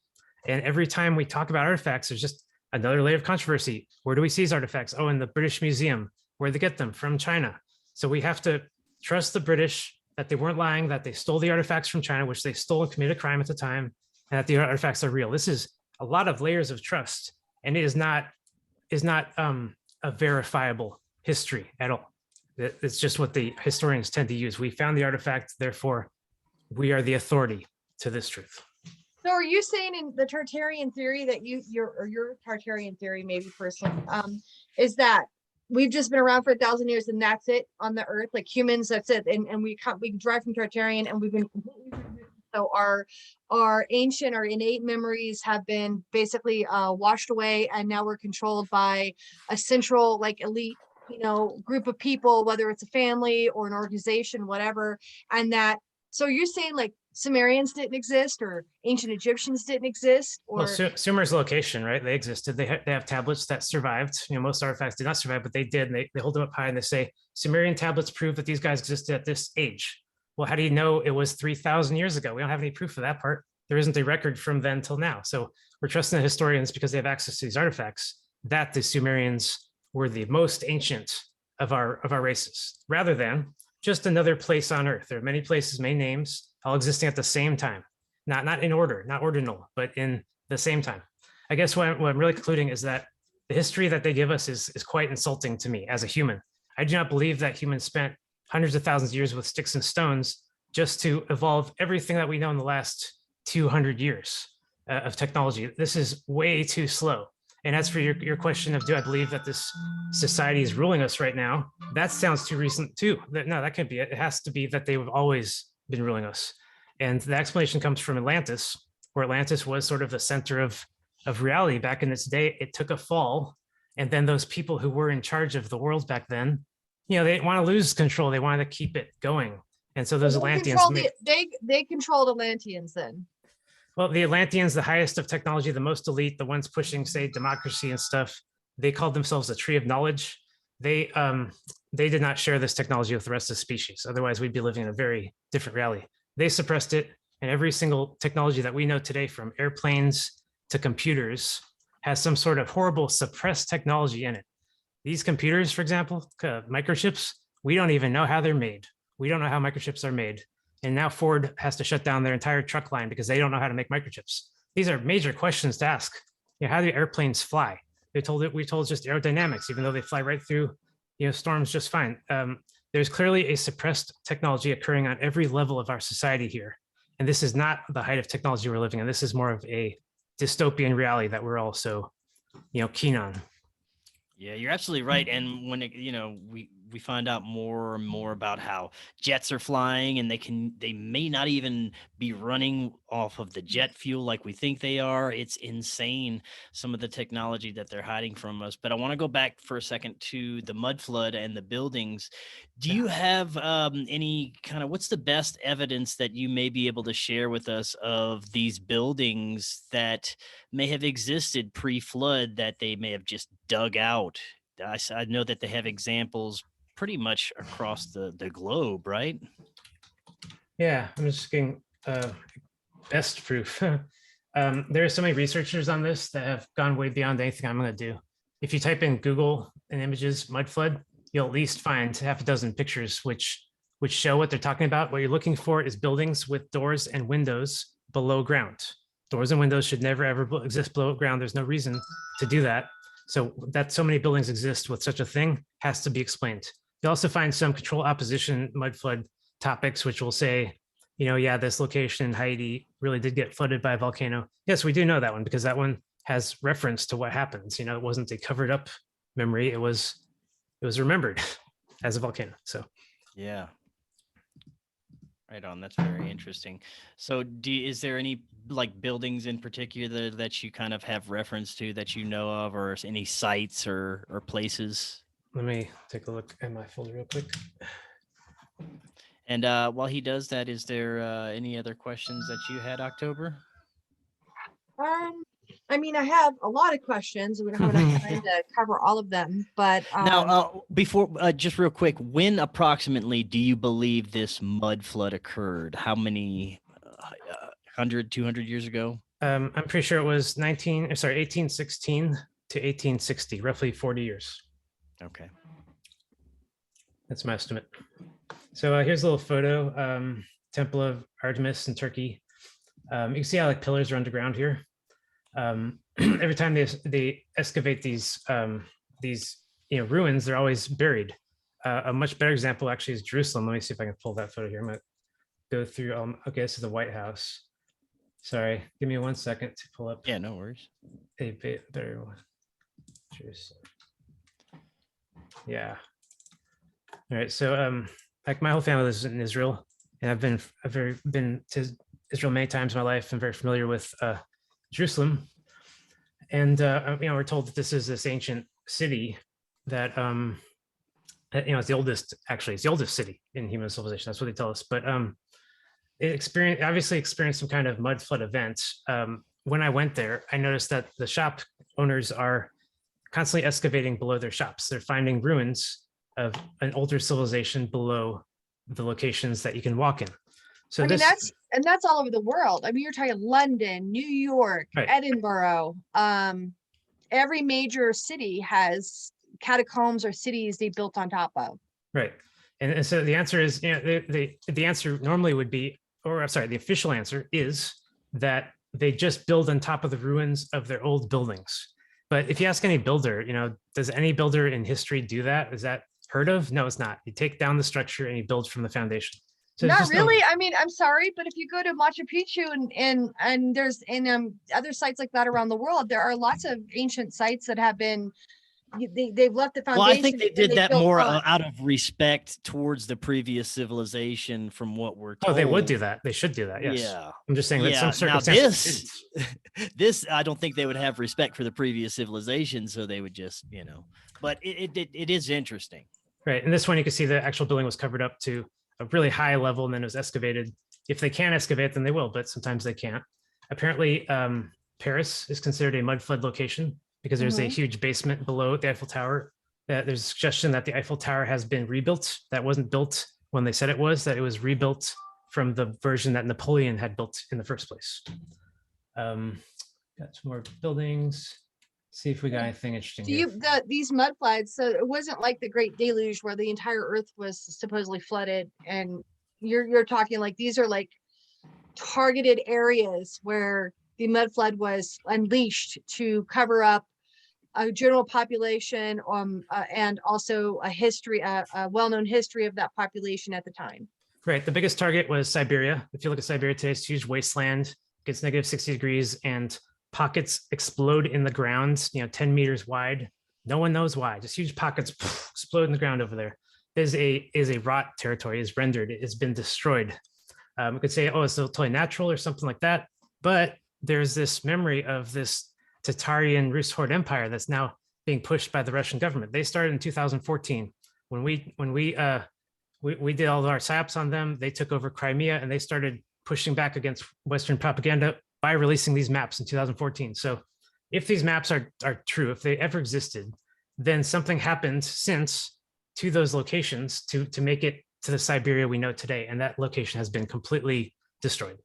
And every time we talk about artifacts, there's just another layer of controversy. Where do we see these artifacts? Oh, in the British Museum. Where they get them? From China. So we have to trust the British that they weren't lying, that they stole the artifacts from China, which they stole and committed a crime at the time, and that the artifacts are real. This is a lot of layers of trust, and it is not a verifiable history at all. It's just what the historians tend to use. We found the artifact, therefore we are the authority to this truth. So are you saying in the Tartarian theory that your Tartarian theory, maybe personally, is that we've just been around for 1,000 years and that's it on the earth, like humans, that's it. And we derive from Tartarian and we've been completely, so our ancient or innate memories have been basically washed away. And now we're controlled by a central, like elite, group of people, whether it's a family or an organization, whatever. And that, so you're saying like Sumerians didn't exist or ancient Egyptians didn't exist? Or well, Sumer's location, right? They existed. They have tablets that survived. Most artifacts did not survive, but they did. And they hold them up high and they say Sumerian tablets prove that these guys existed at this age. Well, how do you know it was 3,000 years ago? We don't have any proof of that part. There isn't a record from then till now. So we're trusting the historians because they have access to these artifacts that the Sumerians were the most ancient of our races, rather than just another place on Earth. There are many places, many names, all existing at the same time, not in order, not ordinal, but in the same time. I guess what I'm really concluding is that the history that they give us is quite insulting to me as a human. I do not believe that humans spent hundreds of thousands of years with sticks and stones just to evolve everything that we know in the last 200 years of technology. This is way too slow. And as for your question of, do I believe that this society is ruling us right now? That sounds too recent too. No, that can't be it. It has to be that they've always been ruling us. And the explanation comes from Atlantis, where Atlantis was sort of the center of reality back in its day. It took a fall. And then those people who were in charge of the world back then, they didn't want to lose control. They wanted to keep it going. And so those Atlanteans. They controlled Atlanteans then. Well, the Atlanteans, the highest of technology, the most elite, the ones pushing, say, democracy and stuff, they called themselves the tree of knowledge. They did not share this technology with the rest of the species. Otherwise, we'd be living in a very different reality. They suppressed it, and every single technology that we know today, from airplanes to computers, has some sort of horrible suppressed technology in it. These computers, for example, microchips, we don't even know how they're made. We don't know how microchips are made. And now Ford has to shut down their entire truck line because they don't know how to make microchips. These are major questions to ask. How do airplanes fly? We told just aerodynamics, even though they fly right through, storms just fine. There's clearly a suppressed technology occurring on every level of our society here. And this is not the height of technology we're living in. This is more of a dystopian reality that we're all so, keen on. Yeah, you're absolutely right. And when we find out more and more about how jets are flying, and they may not even be running off of the jet fuel like we think they are. It's insane, some of the technology that they're hiding from us. But I want to go back for a second to the mud flood and the buildings. Do you have any kind of, what's the best evidence that you may be able to share with us of these buildings that may have existed pre-flood that they may have just dug out? I know that they have examples pretty much across the globe, right? Yeah, I'm just getting best proof. There are so many researchers on this that have gone way beyond anything I'm going to do. If you type in Google and images mud flood, you'll at least find half a dozen pictures which show what they're talking about. What you're looking for is buildings with doors and windows below ground. Doors and windows should never ever exist below ground. There's no reason to do that. So that so many buildings exist with such a thing has to be explained. You also find some control opposition mud flood topics, which will say, you know, yeah, this location in Haiti really did get flooded by a volcano. Yes, we do know that one because that one has reference to what happens. You know, it wasn't a covered up memory. It was remembered as a volcano. So Yeah. Right on. That's very interesting. So is there any like buildings in particular that you kind of have reference to that you know of, or any sites or places? let me take a look at my folder real quick. And while he does that, is there any other questions that you had, October? I mean, I have a lot of questions. We don't have enough time to cover all of them, but Now, before, just real quick, when approximately do you believe this mud flood occurred? How many 100, 200 years ago? I'm pretty sure it was 1816 to 1860, roughly 40 years. Okay. That's my estimate. So here's a little photo, Temple of Artemis in Turkey. You can see how like pillars are underground here. Every time they excavate these ruins, they're always buried. A much better example actually is Jerusalem. Let me see if I can pull that photo here. I'm gonna go through. Okay, this is the White House. Sorry, give me 1 second to pull up. Yeah, no worries. A bit better one. Jerusalem. Yeah. All right. So like my whole family lives in Israel, and I've been to Israel many times in my life. I'm very familiar with Jerusalem, and we're told that this is this ancient city that it's the oldest. Actually, it's the oldest city in human civilization. That's what they tell us. But it obviously experienced some kind of mud flood event. When I went there, I noticed that the shop owners are constantly excavating below their shops. They're finding ruins of an older civilization below the locations that you can walk in. So that's all over the world. I mean, you're talking London, New York, right. Edinburgh. Every major city has catacombs or cities they built on top of. Right. And so the answer is, the answer normally would be, or I'm sorry, the official answer is that they just build on top of the ruins of their old buildings. But if you ask any builder, does any builder in history do that? Is that heard of? No, it's not. You take down the structure and you build from the foundation. So not really. I mean, I'm sorry, but if you go to Machu Picchu and there's other sites like that around the world, there are lots of ancient sites that have been they've left the foundation. Well, I think they did that more out of respect towards the previous civilization, from what we're told. Oh, they would do that. They should do that. Yes. Yeah. I'm just saying that some circumstances. Now this, I don't think they would have respect for the previous civilization, so they would just, But it is interesting. Right, and this one you can see the actual building was covered up to a really high level, and then it was excavated. If they can excavate, then they will, but sometimes they can't. Apparently, Paris is considered a mud flood location because there's a huge basement below the Eiffel Tower. There's a suggestion that the Eiffel Tower has been rebuilt. That wasn't built when they said it was, that it was rebuilt from the version that Napoleon had built in the first place. Got some more buildings. See if we got anything interesting. These mud floods, so it wasn't like the Great Deluge where the entire earth was supposedly flooded, and you're talking like these are like targeted areas where the mud flood was unleashed to cover up a general population and also a well-known history of that population at the time. Right. The biggest target was Siberia. If you look at Siberia today, it's a huge wasteland, gets negative 60 degrees, and pockets explode in the ground, 10 meters wide. No one knows why. Just huge pockets explode in the ground over there. is a rot territory, is rendered, it has been destroyed. We could say, oh, it's totally natural or something like that, but there's this memory of this Tatarian Rus horde empire that's now being pushed by the Russian government. They started in 2014 when we did all of our SAPs on them. They took over Crimea and they started pushing back against Western propaganda by releasing these maps in 2014. So if these maps are true, if they ever existed, then something happened since to those locations to make it to the Siberia we know today. And that location has been completely destroyed.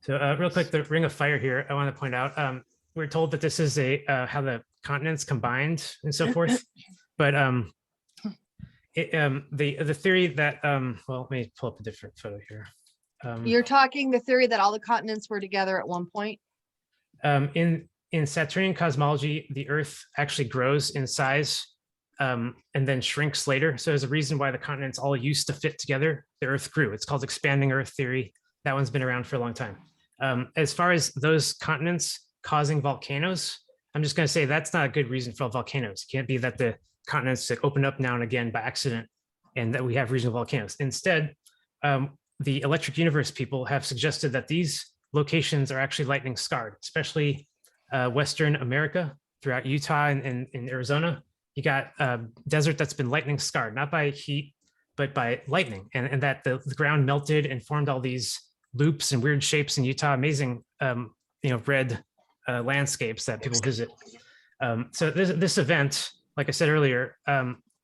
So real quick, the Ring of Fire here, I want to point out, we're told that this is how the continents combined and so forth. But the theory that, well, let me pull up a different photo here. You're talking the theory that all the continents were together at one point? In Saturnian cosmology, the Earth actually grows in size and then shrinks later. So there's a reason why the continents all used to fit together. The Earth grew. It's called expanding Earth theory. That one's been around for a long time. As far as those continents causing volcanoes, I'm just going to say that's not a good reason for volcanoes. It can't be that the continents like open up now and again by accident and that we have regional volcanoes. Instead, the Electric Universe people have suggested that these locations are actually lightning scarred, especially Western America, throughout Utah and in Arizona. You got desert that's been lightning scarred, not by heat, but by lightning, and that the ground melted and formed all these loops and weird shapes in Utah, amazing, red landscapes that people visit. So this event, like I said earlier,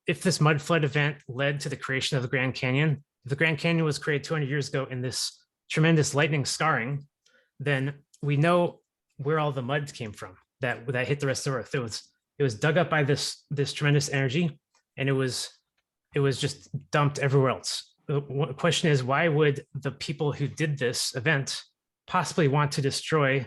if this mud flood event led to the creation of the Grand Canyon, if the Grand Canyon was created 200 years ago in this tremendous lightning scarring, then we know where all the mud came from that hit the rest of the Earth. It was dug up by this tremendous energy, and it was just dumped everywhere else. The question is, why would the people who did this event possibly want to destroy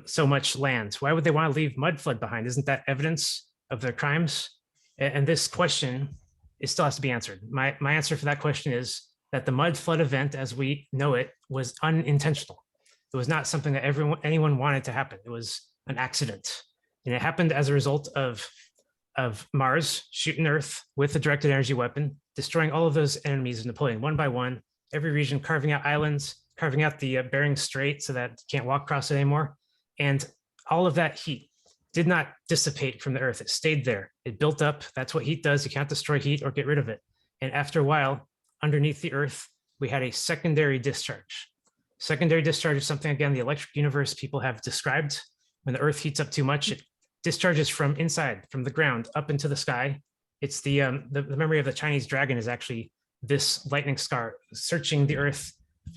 so much land? Why would they want to leave mud flood behind? Isn't that evidence of their crimes? And this question, it still has to be answered. My answer for that question is that the mud flood event, as we know it, was unintentional. It was not something that anyone wanted to happen. It was an accident, and it happened as a result of Mars shooting Earth with a directed energy weapon, destroying all of those enemies of Napoleon one by one, every region, carving out islands, carving out the Bering Strait so that you can't walk across it anymore. And all of that heat did not dissipate from the Earth. It stayed there. It built up. That's what heat does. You can't destroy heat or get rid of it. And after a while, underneath the Earth, we had a secondary discharge. Secondary discharge is something, again, the Electric Universe people have described. When the Earth heats up too much, it discharges from inside, from the ground, up into the sky. It's the memory of the Chinese dragon is actually this lightning scar searching the Earth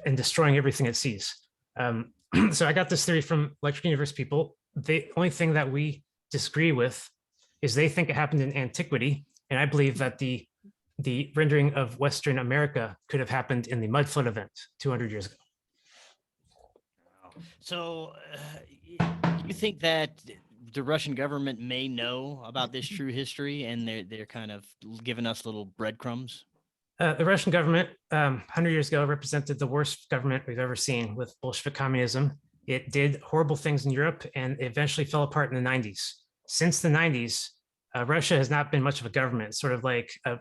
and destroying everything it sees. So I got this theory from Electric Universe people. The only thing that we disagree with is they think it happened in antiquity, and I believe that the rendering of Western America could have happened in the mud flood event 200 years ago. So you think that the Russian government may know about this true history, and they're kind of giving us little breadcrumbs? The Russian government, 100 years ago, represented the worst government we've ever seen with Bolshevik communism. It did horrible things in Europe, and it eventually fell apart in the 90s. Since the 90s, Russia has not been much of a government. It's sort of like a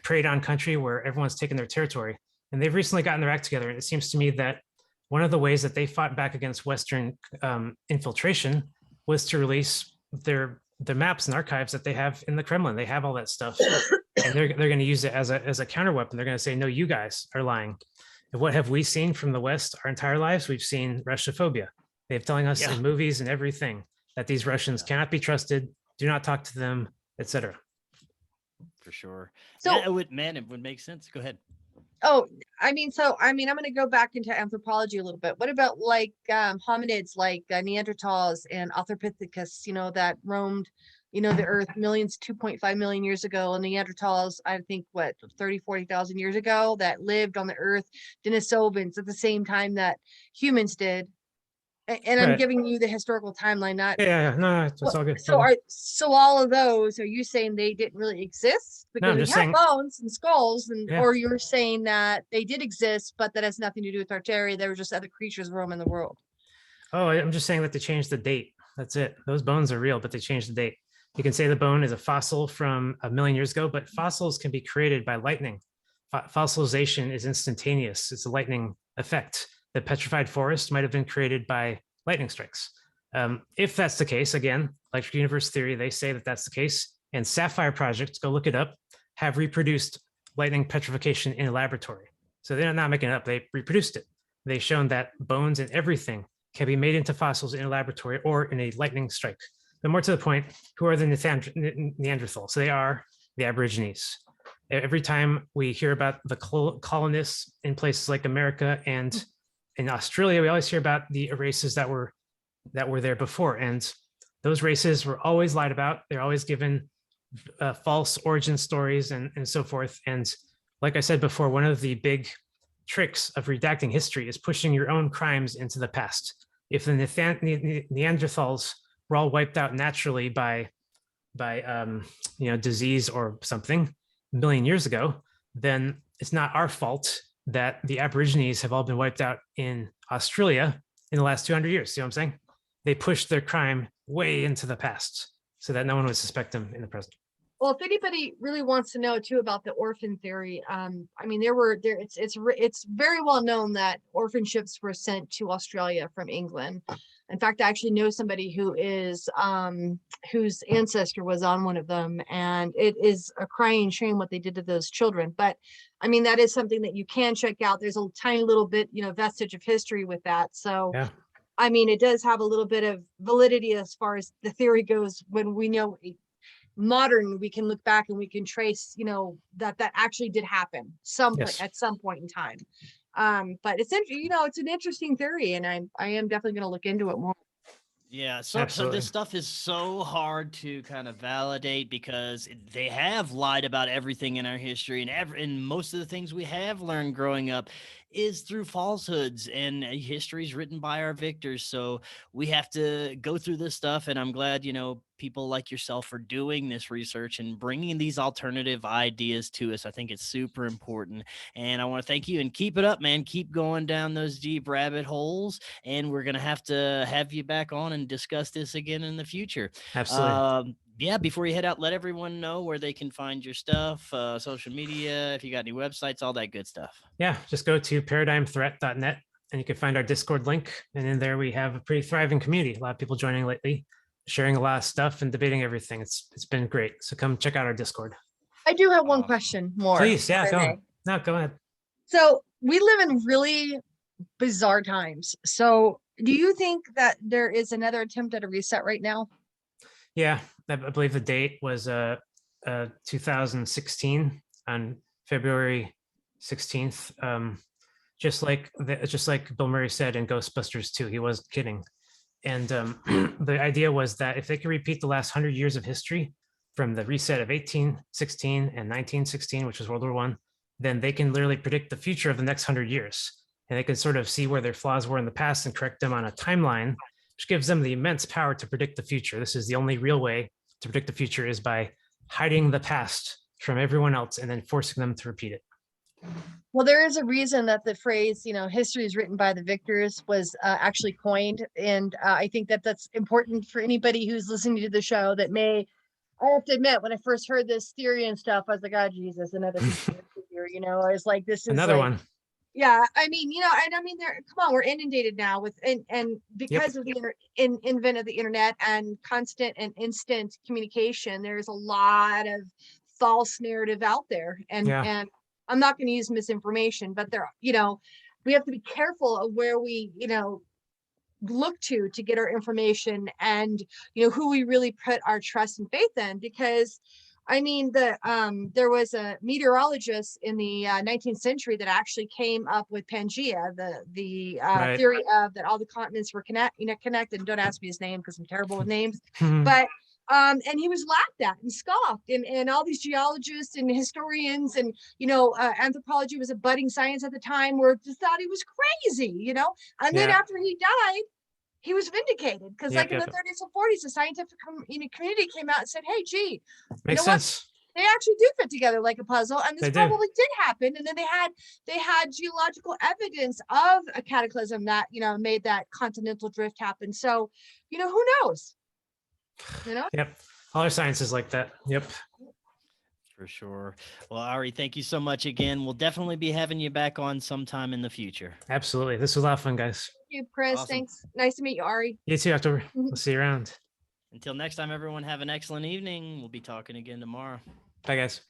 preyed-on country where everyone's taken their territory. And they've recently gotten their act together. And it seems to me that one of the ways that they fought back against Western infiltration was to release their maps and archives that they have in the Kremlin. They have all that stuff, and they're going to use it as a counter weapon. They're going to say, no, you guys are lying. And what have we seen from the West our entire lives? We've seen Russophobia. They've telling us in movies and everything that these Russians cannot be trusted, do not talk to them, etc. For sure. So, it would make sense. Go ahead. I'm going to go back into anthropology a little bit. What about like hominids like Neanderthals and Australopithecus, that roamed, the earth 2.5 million years ago, and Neanderthals, I think, 40,000 years ago, that lived on the earth, Denisovans, at the same time that humans did. And I'm giving you the historical timeline, not no, it's all good. So all of those, are you saying they didn't really exist because we have bones and skulls, or you're saying that they did exist, but that has nothing to do with Tartaria? There were just other creatures roaming the world. Oh, I'm just saying that they changed the date. That's it. Those bones are real, but they changed the date. You can say the bone is a fossil from a million years ago, but fossils can be created by lightning. Fossilization is instantaneous. It's a lightning effect. The petrified forest might have been created by lightning strikes. If that's the case, again, electric universe theory, they say that that's the case. And Sapphire projects, go look it up, have reproduced lightning petrification in a laboratory. So they're not making it up, they reproduced it. They've shown that bones and everything can be made into fossils in a laboratory or in a lightning strike. But more to the point, who are the Neanderthals? They are the Aborigines. Every time we hear about the colonists in places like America and in Australia, we always hear about the races that were there before. And those races were always lied about. They're always given false origin stories and so forth. And like I said before, one of the big tricks of redacting history is pushing your own crimes into the past. If the Neanderthals were all wiped out naturally by disease or something a million years ago, then it's not our fault that the Aborigines have all been wiped out in Australia in the last 200 years. See what I'm saying? They pushed their crime way into the past so that no one would suspect them in the present. Well, if anybody really wants to know too about the orphan theory, I mean, it's very well known that orphan ships were sent to Australia from England. In fact, I actually know somebody who is whose ancestor was on one of them, and it is a crying shame what they did to those children. But I mean, that is something that you can check out. There's a tiny little bit, vestige of history with that. So. Yeah. I mean, it does have a little bit of validity as far as the theory goes. When we know modern, we can look back and we can trace, that actually did happen at some point in time. But it's it's an interesting theory, and I am definitely going to look into it more. Yeah, so this stuff is so hard to kind of validate because they have lied about everything in our history, and most of the things we have learned growing up is through falsehoods, and history is written by our victors. So we have to go through this stuff, and I'm glad people like yourself are doing this research and bringing these alternative ideas to us. I think it's super important, and I want to thank you and keep it up, man. Keep going down those deep rabbit holes, and we're gonna have to have you back on and discuss this again in the future. Absolutely. Yeah, before you head out, let everyone know where they can find your stuff, social media, if you got any websites, all that good stuff. Yeah, just go to paradigmthreat.net and you can find our Discord link. And in there we have a pretty thriving community. A lot of people joining lately, sharing a lot of stuff and debating everything. It's been great. So come check out our Discord. I do have one question more. Please, yeah, go ahead. So we live in really bizarre times. So do you think that there is another attempt at a reset right now? Yeah, I believe the date was 2016 on February 16th. Just like Bill Murray said in Ghostbusters 2, he wasn't kidding. And the idea was that if they could repeat the last 100 years of history from the reset of 1816 and 1916, which was World War I, then they can literally predict the future of the next 100 years. And they can sort of see where their flaws were in the past and correct them on a timeline, which gives them the immense power to predict the future. This is the only real way to predict the future, is by hiding the past from everyone else and then forcing them to repeat it. Well, there is a reason that the phrase, history is written by the victors was actually coined. And I think that that's important for anybody who's listening to the show that I have to admit, when I first heard this theory and stuff, I was like, oh, Jesus, another theory, I was like, this is another one. Yeah, I mean, and I mean, come on, we're inundated now with, and because of the invent of the internet and constant and instant communication, there's a lot of false narrative out there. And I'm not going to use misinformation, but we have to be careful of where we, look to get our information, and, who we really put our trust and faith in, because I mean, there was a meteorologist in the 19th century that actually came up with Pangea, the theory of that all the continents were connected. Don't ask me his name because I'm terrible with names. But and he was laughed at and scoffed, and all these geologists and historians and anthropology was a budding science at the time, were just thought he was crazy, and then after he died, he was vindicated, because in the 30s and 40s, the scientific community came out and said, hey, gee, makes sense. They actually do fit together like a puzzle, and this probably did happen. And then they had geological evidence of a cataclysm that made that continental drift happen. So who knows? Yep. All our science is like that. Yep. For sure. Well, Ari, thank you so much again. We'll definitely be having you back on sometime in the future. Absolutely. This was a lot of fun, guys. Thank you, Chris. Awesome. Thanks. Nice to meet you, Ari. You too, October. We'll see you around. Until next time, everyone, have an excellent evening. We'll be talking again tomorrow. Bye, guys.